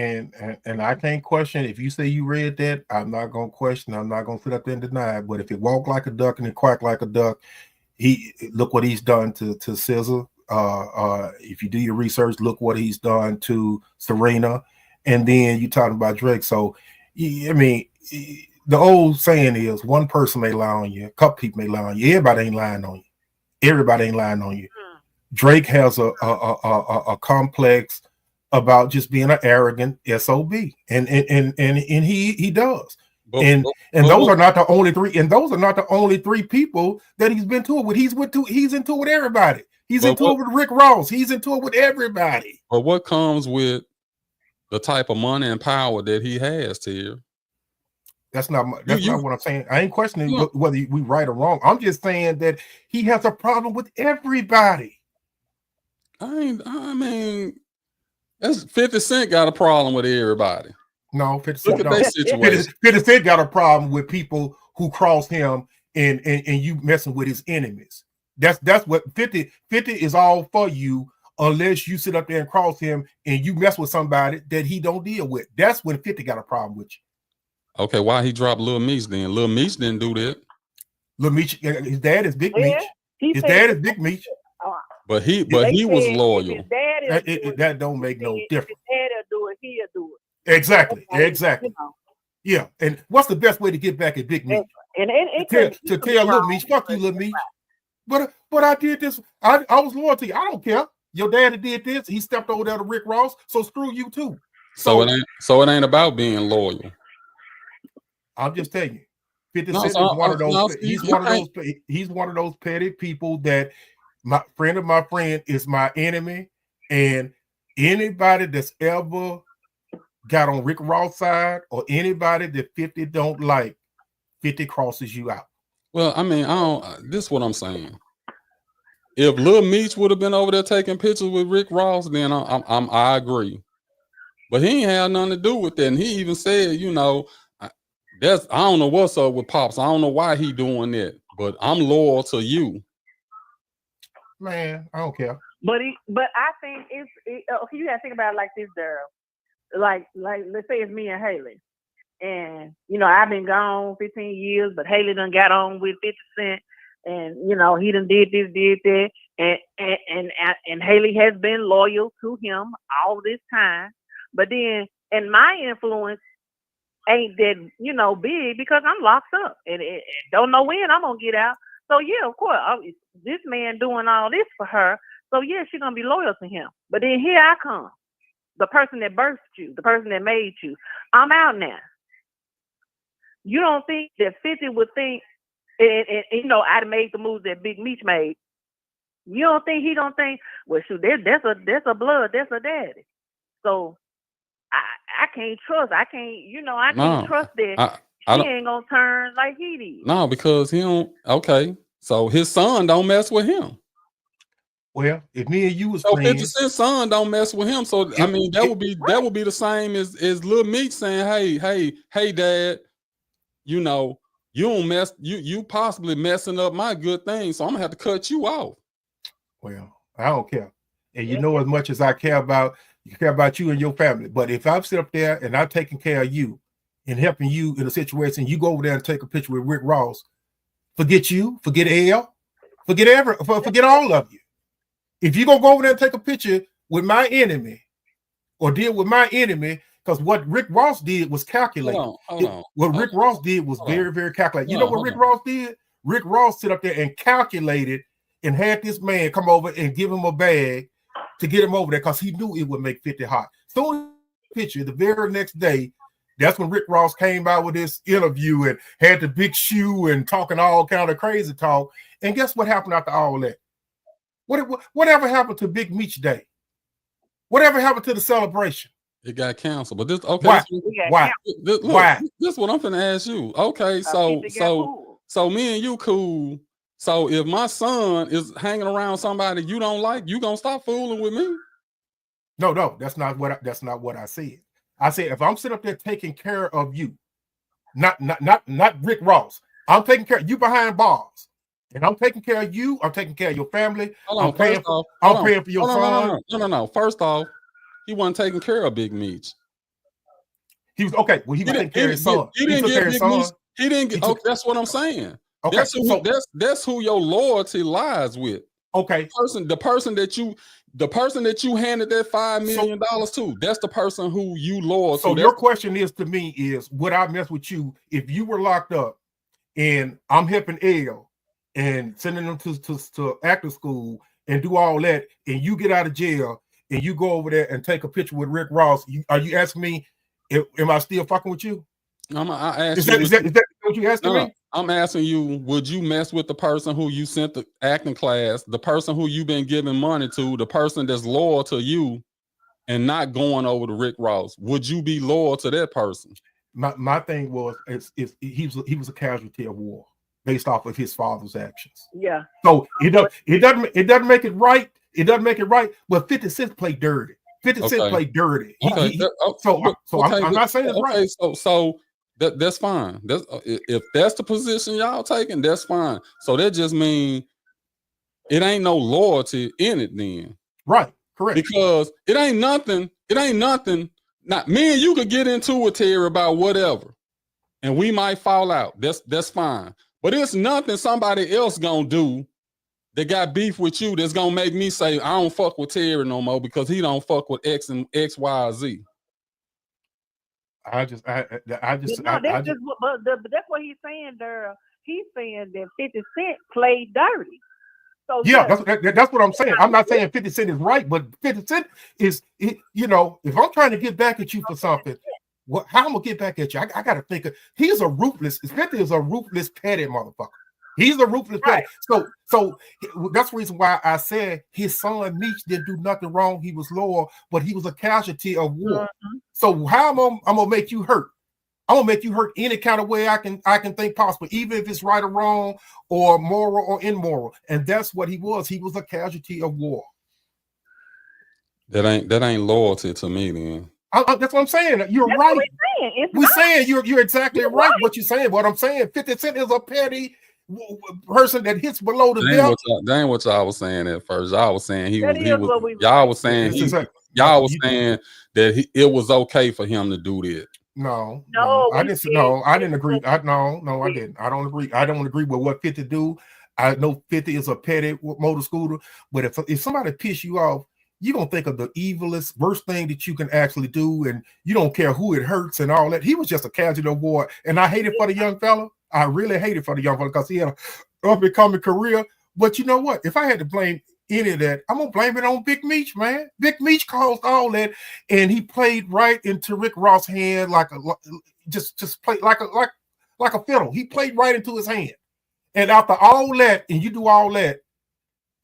I can't question. If you say you read that, I'm not gonna question. I'm not gonna sit up there and deny it. But if it walk like a duck and it quack like a duck, look what he's done to SZA. If you do your research, look what he's done to Serena, and then you talking about Drake. So I mean, the old saying is, one person may lie on you, a couple people may lie on you. Everybody ain't lying on you. Everybody ain't lying on you. Drake has a complex about just being an arrogant SOB, and he does. And those are not the only three. And those are not the only three people that he's been to it with. He's into it with everybody. He's into it with Rick Ross. He's into it with everybody. But what comes with the type of money and power that he has, Tier? That's not what I'm saying. I ain't questioning whether we right or wrong. I'm just saying that he has a problem with everybody. I mean, that's 50 Cent got a problem with everybody. No, 50 Look at that situation. 50 Cent got a problem with people who cross him and you messing with his enemies. That's what 50 is all for you, unless you sit up there and cross him and you mess with somebody that he don't deal with. That's when 50 got a problem with you. Okay, why he dropped Lil Meech then? Lil Meech didn't do that. Lil Meech, his dad is Big Meech. His dad is Big Meech. But he was loyal. That don't make no difference. His dad will do it. He'll do it. Exactly. You know. Yeah. And what's the best way to get back at Big Meech? To tell Lil Meech, fuck you, Lil Meech. But I did this. I was loyal to you. I don't care. Your daddy did this. He stepped over there to Rick Ross. So screw you too. So it ain't about being loyal. I'm just telling you, 50 Cent is one of those. He's one of those petty people that my friend is my enemy, and anybody that's ever got on Rick Ross' side or anybody that 50 don't like, 50 crosses you out. Well, I mean, this is what I'm saying. If Lil Meech would have been over there taking pictures with Rick Ross, then I agree. But he ain't had nothing to do with that. And he even said, you know, I don't know what's up with Pops. I don't know why he doing that, but I'm loyal to you. Man, I don't care. But I think okay, you gotta think about it like this, girl. Like let's say it's me and Haley. And, you know, I've been gone 15 years, but Haley done got on with 50 Cent. And, you know, he done did this, did that. And Haley has been loyal to him all this time. But then, and my influence ain't that, you know, big because I'm locked up and don't know when I'm going to get out. So, yeah, of course, this man doing all this for her. So, yeah, she's going to be loyal to him. But then here I come, the person that birthed you, the person that made you. I'm out now. You don't think that 50 would think, and you know, I'd have made the moves that Big Meech made. You don't think he don't think, well, shoot, that's a blood, that's a daddy. So I can't trust. I can't trust that she ain't gonna turn like he did. No, because he don't. Okay, so his son don't mess with him. Well, if me and you was so playing, 50 Cent's son don't mess with him. So I mean, that would be the same as Lil Meech saying, hey, Dad. You know, you don't mess, you possibly messing up my good thing, so I'm gonna have to cut you off. Well, I don't care. And you know, as much as I care about you and your family. But if I'm sitting up there and I'm taking care of you and helping you in a situation, you go over there and take a picture with Rick Ross, forget you, forget L, forget all of you. If you gonna go over there and take a picture with my enemy or deal with my enemy, because what Rick Ross did was calculated. What Rick Ross did was very, very calculated. You know what Rick Ross did? Rick Ross sit up there and calculated and had this man come over and give him a bag to get him over there because he knew it would make 50 hot. So picture the very next day, that's when Rick Ross came out with this interview and had the big shoe and talking all kind of crazy talk. And guess what happened after all that? Whatever happened to Big Meech Day? Whatever happened to the celebration? It got canceled, but this okay. Why? Why? This is what I'm finna ask you. Okay, so me and you cool. So if my son is hanging around somebody you don't like, you gonna stop fooling with me? No, that's not what I said. I said if I'm sitting up there taking care of you, not Rick Ross. I'm taking care of you behind bars, and I'm taking care of you. I'm taking care of your family. I'm paying for your son. No. First off. He wasn't taking care of Big Meech. He was okay. Well, he was taking care of his son. He didn't get Big Meech. He didn't get. Okay, that's what I'm saying. Okay, that's who your loyalty lies with. Okay, the person that you handed that $5 million to. That's the person who you loyal to. So your question is to me is, would I mess with you if you were locked up and I'm helping L and sending them to acting school and do all that, and you get out of jail? And you go over there and take a picture with Rick Ross, are you asking me, am I still fucking with you? Is that what you asking me? I'm asking you, would you mess with the person who you sent the acting class, the person who you've been giving money to, the person that's loyal to you and not going over to Rick Ross? Would you be loyal to that person? My thing was, he was a casualty of war based off of his father's actions. Yeah. So it doesn't make it right. It doesn't make it right, but 50 Cent played dirty. 50 Cent played dirty. I'm not saying it's right. So that's fine. If that's the position y'all taking, that's fine. So that just means it ain't no loyalty in it then. Right, correct. Because it ain't nothing. Not me and you could get into it, Terry, about whatever. And we might fall out. That's fine. But it's nothing somebody else gonna do that got beef with you that's gonna make me say I don't fuck with Terry no more because he don't fuck with X and X, Y, Z. But that's what he's saying there. He's saying that 50 Cent played dirty. So yeah, that's what I'm saying. I'm not saying 50 Cent is right, but 50 Cent is, you know, if I'm trying to get back at you for something, how I'm gonna get back at you? I gotta think he's a ruthless. 50 is a ruthless, petty motherfucker. He's a ruthless petty. So that's the reason why I said his son Meech didn't do nothing wrong. He was loyal, but he was a casualty of war. Mm-hmm. So how I'm gonna make you hurt? I'm gonna make you hurt any kind of way I can think possible, even if it's right or wrong, or moral or immoral. And that's what he was. He was a casualty of war. That ain't loyalty to me, then. That's what I'm saying. You're right. We're saying you're exactly right. What you're saying. What I'm saying, 50 Cent is a petty person that hits below the belt. That ain't what y'all was saying at first. Y'all was saying y'all was saying that it was okay for him to do that. No, I didn't agree. I didn't. I don't agree. I don't agree with what 50 do. I know 50 is a petty motor scooter, but if somebody piss you off, you're gonna think of the evilest, worst thing that you can actually do, and you don't care who it hurts and all that. He was just a casualty of war, and I hate it for the young fella. I really hate it for the young fella because he had a up-and-coming career. But you know what? If I had to blame any of that, I'm gonna blame it on Big Meech, man. Big Meech caused all that, and he played right into Rick Ross' hand just played like a fiddle. He played right into his hand. And after all that, and you do all that,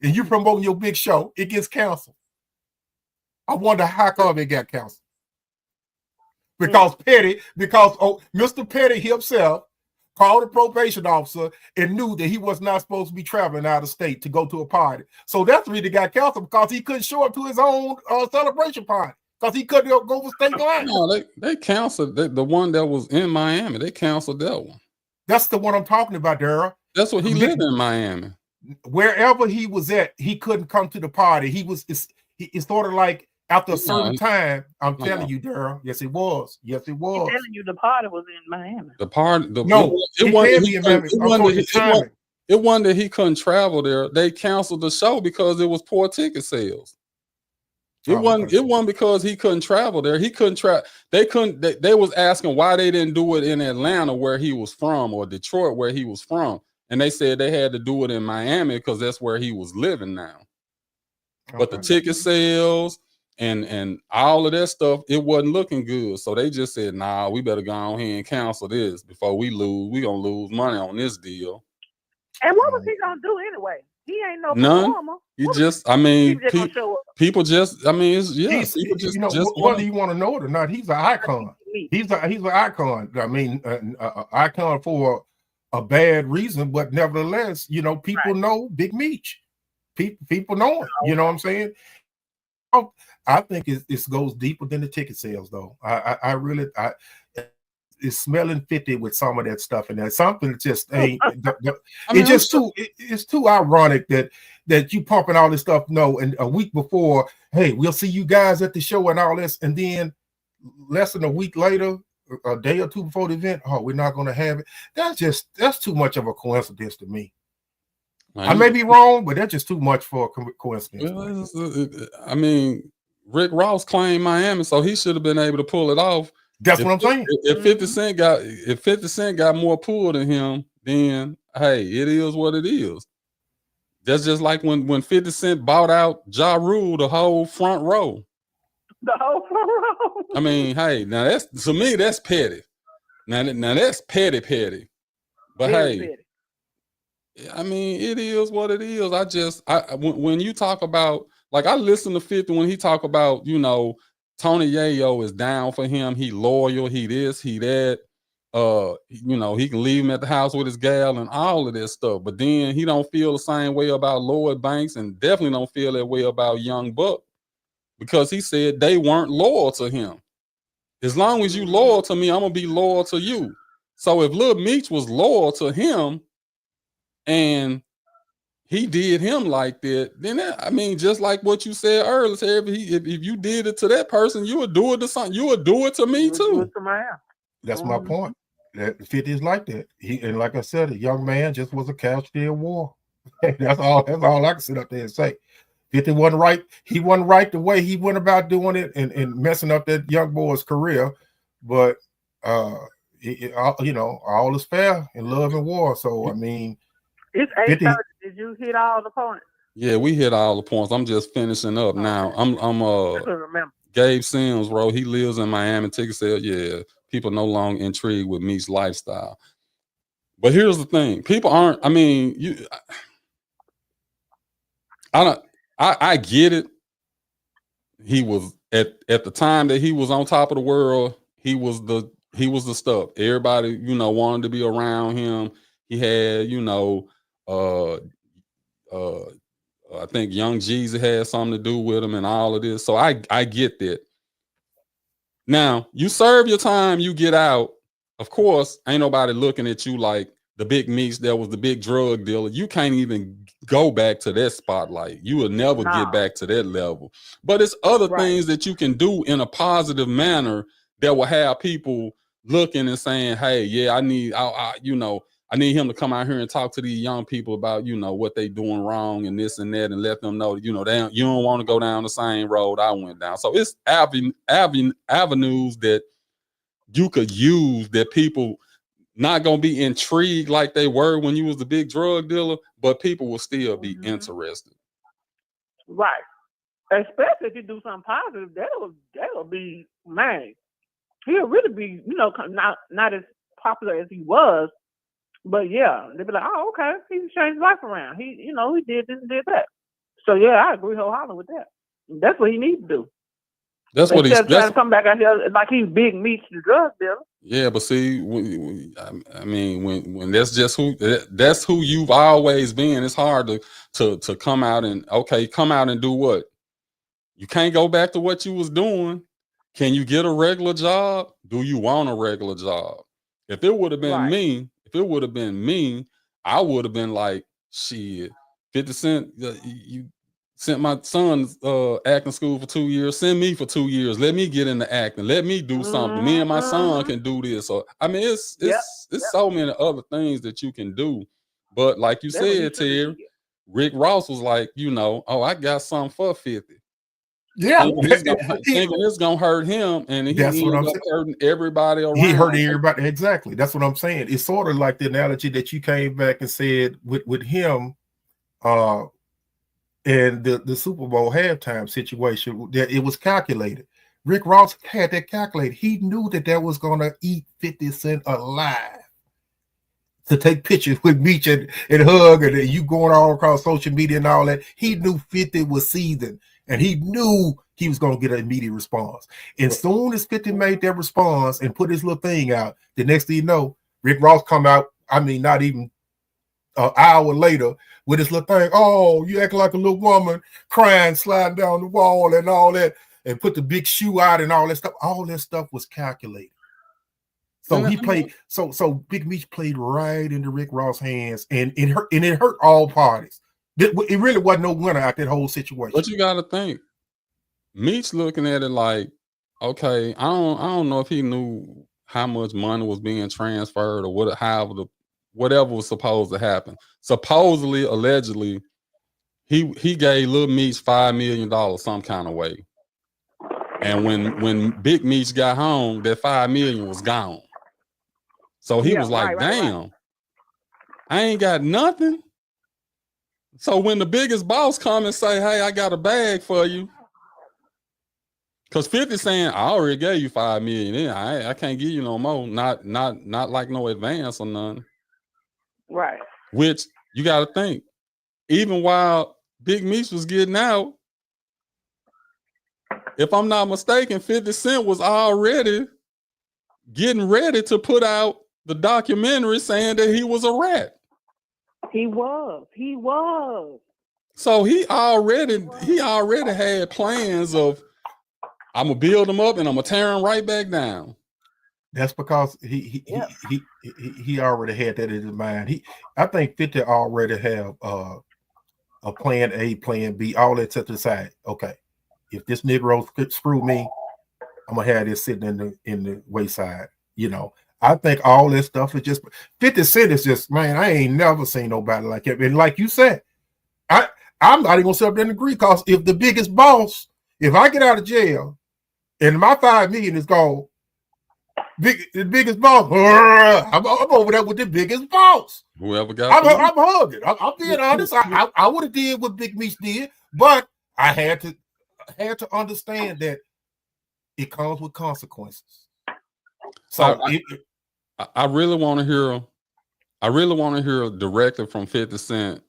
and you promoting your big show, it gets canceled. I wonder how come it got canceled. Because Mr. Petty himself called the probation officer and knew that he was not supposed to be traveling out of state to go to a party. So that's the reason it got canceled, because he couldn't show up to his own celebration party because he couldn't go over state line. No, they canceled the one that was in Miami. They canceled that one. That's the one I'm talking about, Daryl. That's what he lived in Miami. Wherever he was at, he couldn't come to the party. It's sort of like after a certain time. I'm telling you, Daryl. Yes, it was. Yes, it was. I'm telling you, the party was in Miami. The party. It wasn't that he couldn't travel there. They canceled the show because it was poor ticket sales. It wasn't because he couldn't travel there. He couldn't travel. They was asking why they didn't do it in Atlanta where he was from, or Detroit where he was from. And they said they had to do it in Miami because that's where he was living now. Okay. But the ticket sales and all of that stuff, it wasn't looking good. So they just said, nah, we better go on here and cancel this before we lose. We're going to lose money on this deal. And what was he going to do anyway? He ain't no performer. People just, whether you want to know it or not, he's an icon. He's an icon. I mean, icon for a bad reason, but nevertheless, people know Big Meech. People know him. You know what I'm saying? I think it goes deeper than the ticket sales, though. I really it's smelling 50 with some of that stuff in there. Something that just ain't. It's too ironic that you pumping all this stuff. No, and a week before, hey, we'll see you guys at the show and all this, and then less than a week later, a day or two before the event, we're not going to have it. That's too much of a coincidence to me. I may be wrong, but that's just too much for a coincidence. I mean, Rick Ross claimed Miami, so he should have been able to pull it off. That's what I'm saying. If 50 Cent got more pull than him, then hey, it is what it is. That's just like when 50 Cent bought out Ja Rule, the whole front row. The whole front row. I mean, hey, now to me that's petty. Now that's petty. But petty. I mean, it is what it is. When you talk about, like, I listen to 50 when he talk about, Tony Yayo is down for him. He loyal. He this, he that. He can leave him at the house with his gal and all of this stuff. But then he don't feel the same way about Lloyd Banks, and definitely don't feel that way about Young Buck, because he said they weren't loyal to him. As long as you loyal to me, I'm gonna be loyal to you. So if Lil Meech was loyal to him, and he did him like that, then just like what you said earlier, if you did it to that person, you would do it to something. You would do it to me too. That's my point. That 50 is like that. And like I said, a young man just was a casualty of war. That's all I can sit up there and say. 50 wasn't right. He wasn't right the way he went about doing it and messing up that young boy's career. But all is fair in love and war. So I mean. It's 8:30. Did you hit all the points? Yeah, we hit all the points. I'm just finishing up now. I'm Gabe Sims, bro. He lives in Miami. Ticket sale. Yeah, people no longer intrigued with Meech's lifestyle. But here's the thing: people aren't. I mean, I get it. He was at the time that he was on top of the world. He was the stuff. Everybody, wanted to be around him. He had, I think Young Jeezy had something to do with him and all of this. So I get that. Now, you serve your time, you get out. Of course, ain't nobody looking at you like the big Meech that was the big drug dealer, you can't even go back to that spotlight. You will never get back to that level. But it's other things that you can do in a positive manner that will have people looking and saying, hey, yeah, I need him to come out here and talk to these young people about, what they doing wrong and this and that, and let them know, you don't want to go down the same road I went down. So it's avenues that you could use that people not gonna be intrigued like they were when you was the big drug dealer, but people will still be interested. Right. Especially if you do something positive, that'll be, man, he'll really be, not as popular as he was, but yeah, they'll be like, oh, okay, he changed his life around. He did this and did that. So yeah, I agree wholeheartedly with that. That's what he needs to do. That's what he's trying to come back out here like he's big Meech the drug dealer. Yeah, but see, I mean, when that's just who you've always been. It's hard to come out and do what? You can't go back to what you was doing. Can you get a regular job? Do you want a regular job? If it would have been me, I would have been like, shit, 50 Cent, you sent my son acting school for 2 years. Send me for 2 years. Let me get into acting. Let me do something. Me and my son can do this. So I mean, it's so many other things that you can do. But like you said, Terry, Rick Ross was like, I got something for 50. Yeah, thinking it's gonna hurt him, and he ended up hurting everybody around. He hurt everybody. Exactly. That's what I'm saying. It's sort of like the analogy that you came back and said with him, and the Super Bowl halftime situation, that it was calculated. Rick Ross had that calculated. He knew that was going to eat 50 Cent alive. To take pictures with Meech and hug, and you going all across social media and all that. He knew 50 was seasoned, and he knew he was going to get an immediate response. And soon as 50 made that response and put his little thing out, the next thing you know, Rick Ross come out, I mean, not even an hour later, with his little thing, oh, you act like a little woman, crying, sliding down the wall and all that, and put the big shoe out and all that stuff. All that stuff was calculated. So he played, so Big Meech played right into Rick Ross' hands, and it hurt all parties. It really wasn't no winner out that whole situation. But you got to think, Meech looking at it like, okay, I don't know if he knew how much money was being transferred or whatever was supposed to happen. Supposedly, allegedly, he gave Lil Meech $5 million some kind of way. And when Big Meech got home, that $5 million was gone. So he was like, damn, I ain't got nothing. So when the biggest boss come and say, hey, I got a bag for you, because 50 saying, I already gave you $5 million. I can't give you no more. Not like no advance or nothing. Right. Which you got to think, even while Big Meech was getting out, if I'm not mistaken, 50 Cent was already getting ready to put out the documentary saying that he was a rat. He was. So he already had plans of, I'm gonna build him up and I'm gonna tear him right back down. That's because he already had that in his mind. I think 50 already have a plan A, plan B, all that to the side. Okay, if this Negro screw me, I'm gonna have this sitting in the wayside. I think all this stuff is just 50 Cent is just, man, I ain't never seen nobody like it. And like you said, I'm not even gonna sit up there and agree, because if the biggest boss, if I get out of jail and my $5 million is gone, the biggest boss, I'm over there with the biggest boss. Whoever got I'm hugging. I'm being honest. I would have did what Big Meech did, but I had to understand that it comes with consequences. So I really want to hear. I really want to hear directly from 50 Cent.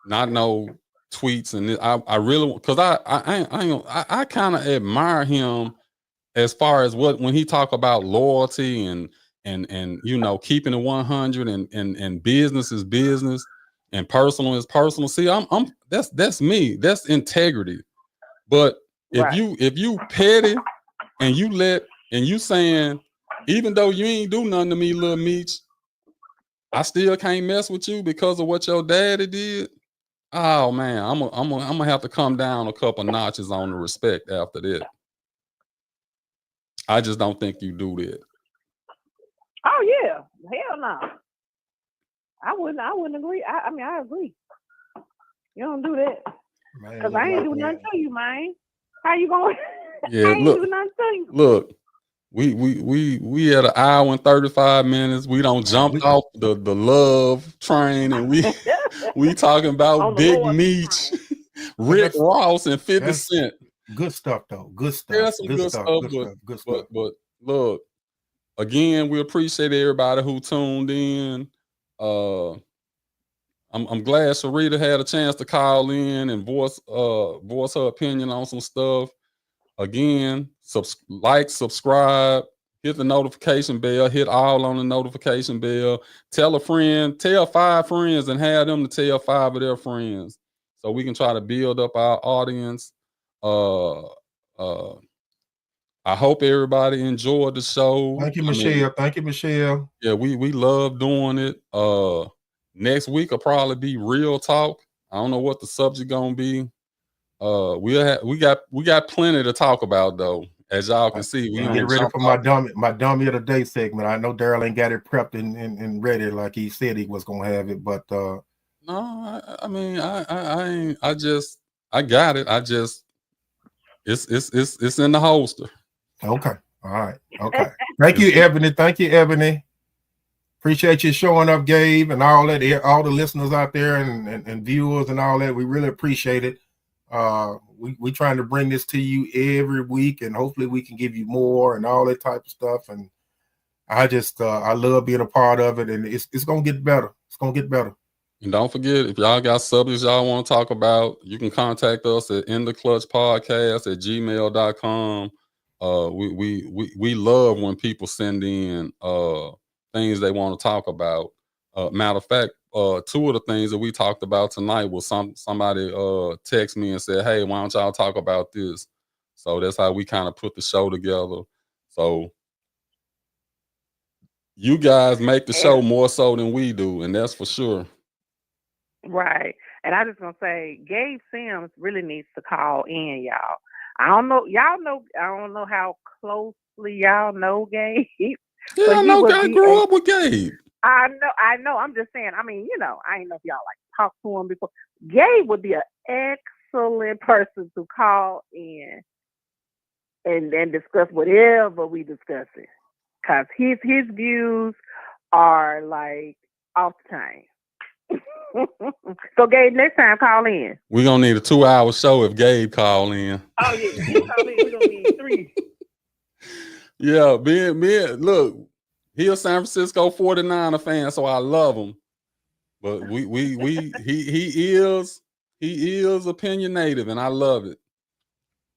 Not no tweets and this. I really, because I kind of admire him as far as when he talk about loyalty and keeping it 100 and business is business and personal is personal. See, that's me. That's integrity. But if you petty and you saying, even though you ain't do nothing to me, Lil Meech, I still can't mess with you because of what your daddy did. Oh man, I'm gonna have to come down a couple notches on the respect after that. I just don't think you do that. Oh yeah, hell no. I wouldn't agree. I mean, I agree. You don't do that because I ain't do nothing to you, man. How you going? Yeah, I ain't look, do nothing to you. look. We at an hour and 35 minutes. We don't jump off the love train, and we talking about Big Meech, Rick Ross, and 50 Cent. Good stuff though. Good stuff. There's some good stuff. But look, again, we appreciate everybody who tuned in. I'm glad Sarita had a chance to call in and voice her opinion on some stuff. Again, subscribe, hit the notification bell, hit all on the notification bell. Tell a friend, tell 5 friends, and have them to tell 5 of their friends, so we can try to build up our audience. I hope everybody enjoyed the show. Thank you, Michelle. Thank you, Michelle. Yeah, we love doing it. Next week will probably be real talk. I don't know what the subject gonna be. We got plenty to talk about though. As y'all can see, we get ready for my dummy of the day segment. I know Daryl ain't got it prepped and ready like he said he was gonna have it, but no, I mean I ain't. I got it. It's in the holster. Okay. All right. Okay. Thank you, Ebony. Thank you, Ebony. Appreciate you showing up, Gabe, and all that. All the listeners out there and viewers and all that. We really appreciate it. We trying to bring this to you every week, and hopefully we can give you more and all that type of stuff. And I just I love being a part of it, and it's gonna get better. It's gonna get better. And don't forget, if y'all got subjects y'all want to talk about, you can contact us at intheclutchpodcast@gmail.com. We love when people send in things they want to talk about. Matter of fact, 2 of the things that we talked about tonight was somebody text me and said, "Hey, why don't y'all talk about this?" So that's how we kind of put the show together. So you guys make the show more so than we do, and that's for sure. Right. And I just gonna say, Gabe Sims really needs to call in, y'all. I don't know how closely y'all know Gabe. Yeah, I know. I grew up with Gabe. I know. I'm just saying. I mean, I ain't know if y'all like talked to him before. Gabe would be an excellent person to call in and discuss whatever we discussing, cause his views are like off the chain. So Gabe, next time call in. We're gonna need a 2-hour show if Gabe call in. Oh yeah, he call in. We're gonna need 3. Yeah, being look, he a San Francisco 49er fan, so I love him. But he is opinionated, and I love it.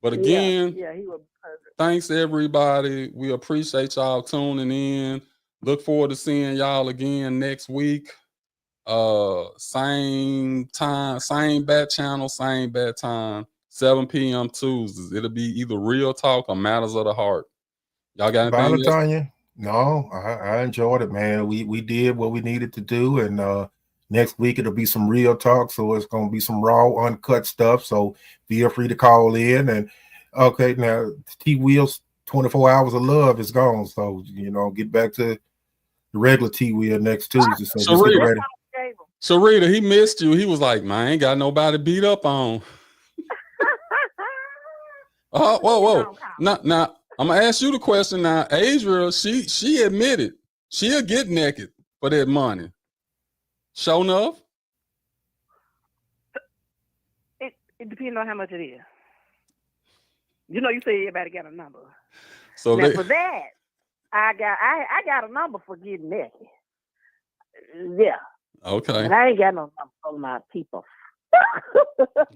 But again, yeah, he was perfect. Thanks everybody. We appreciate y'all tuning in. Look forward to seeing y'all again next week. Same time, same bat channel, same bat time, 7 p.m. Tuesdays. It'll be either real talk or matters of the heart. Y'all got anything else? Valentine? No, I enjoyed it, man. We did what we needed to do, and next week it'll be some real talk. So it's gonna be some raw, uncut stuff. So feel free to call in. And okay, now T Wheel's 24 hours of love is gone. So get back to the regular T Wheel next Tuesday. So just get ready. Sarita, he missed you. He was like, "Man, I ain't got nobody beat up on." Oh, whoa. Now, I'm gonna ask you the question now. Adria, she admitted she'll get naked for that money. Show enough? It depends on how much it is. You say everybody got a number. So now for that, I got a number for getting naked. Yeah. Okay. And I ain't got no number for my people.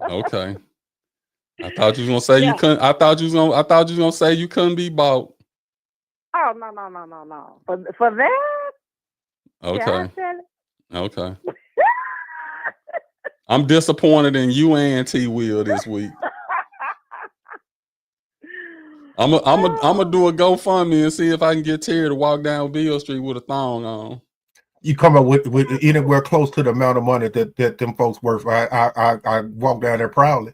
Okay. I thought you was gonna say you couldn't. I thought you was gonna say you couldn't be bought. Oh no. For that. Okay. Okay. I'm disappointed in you and T Will this week. I'm gonna do a GoFundMe and see if I can get Terry to walk down Beale Street with a thong on. you come up with anywhere close to the amount of money that them folks worth, I walk down there proudly.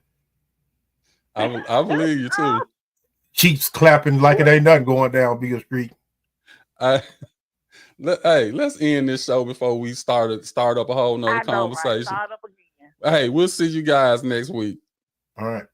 I believe you too. Cheeks clapping like it ain't nothing going down Beale Street. Hey, let's end this show before we start up a whole nother conversation. Right? Start up again. Hey, we'll see you guys next week. All right.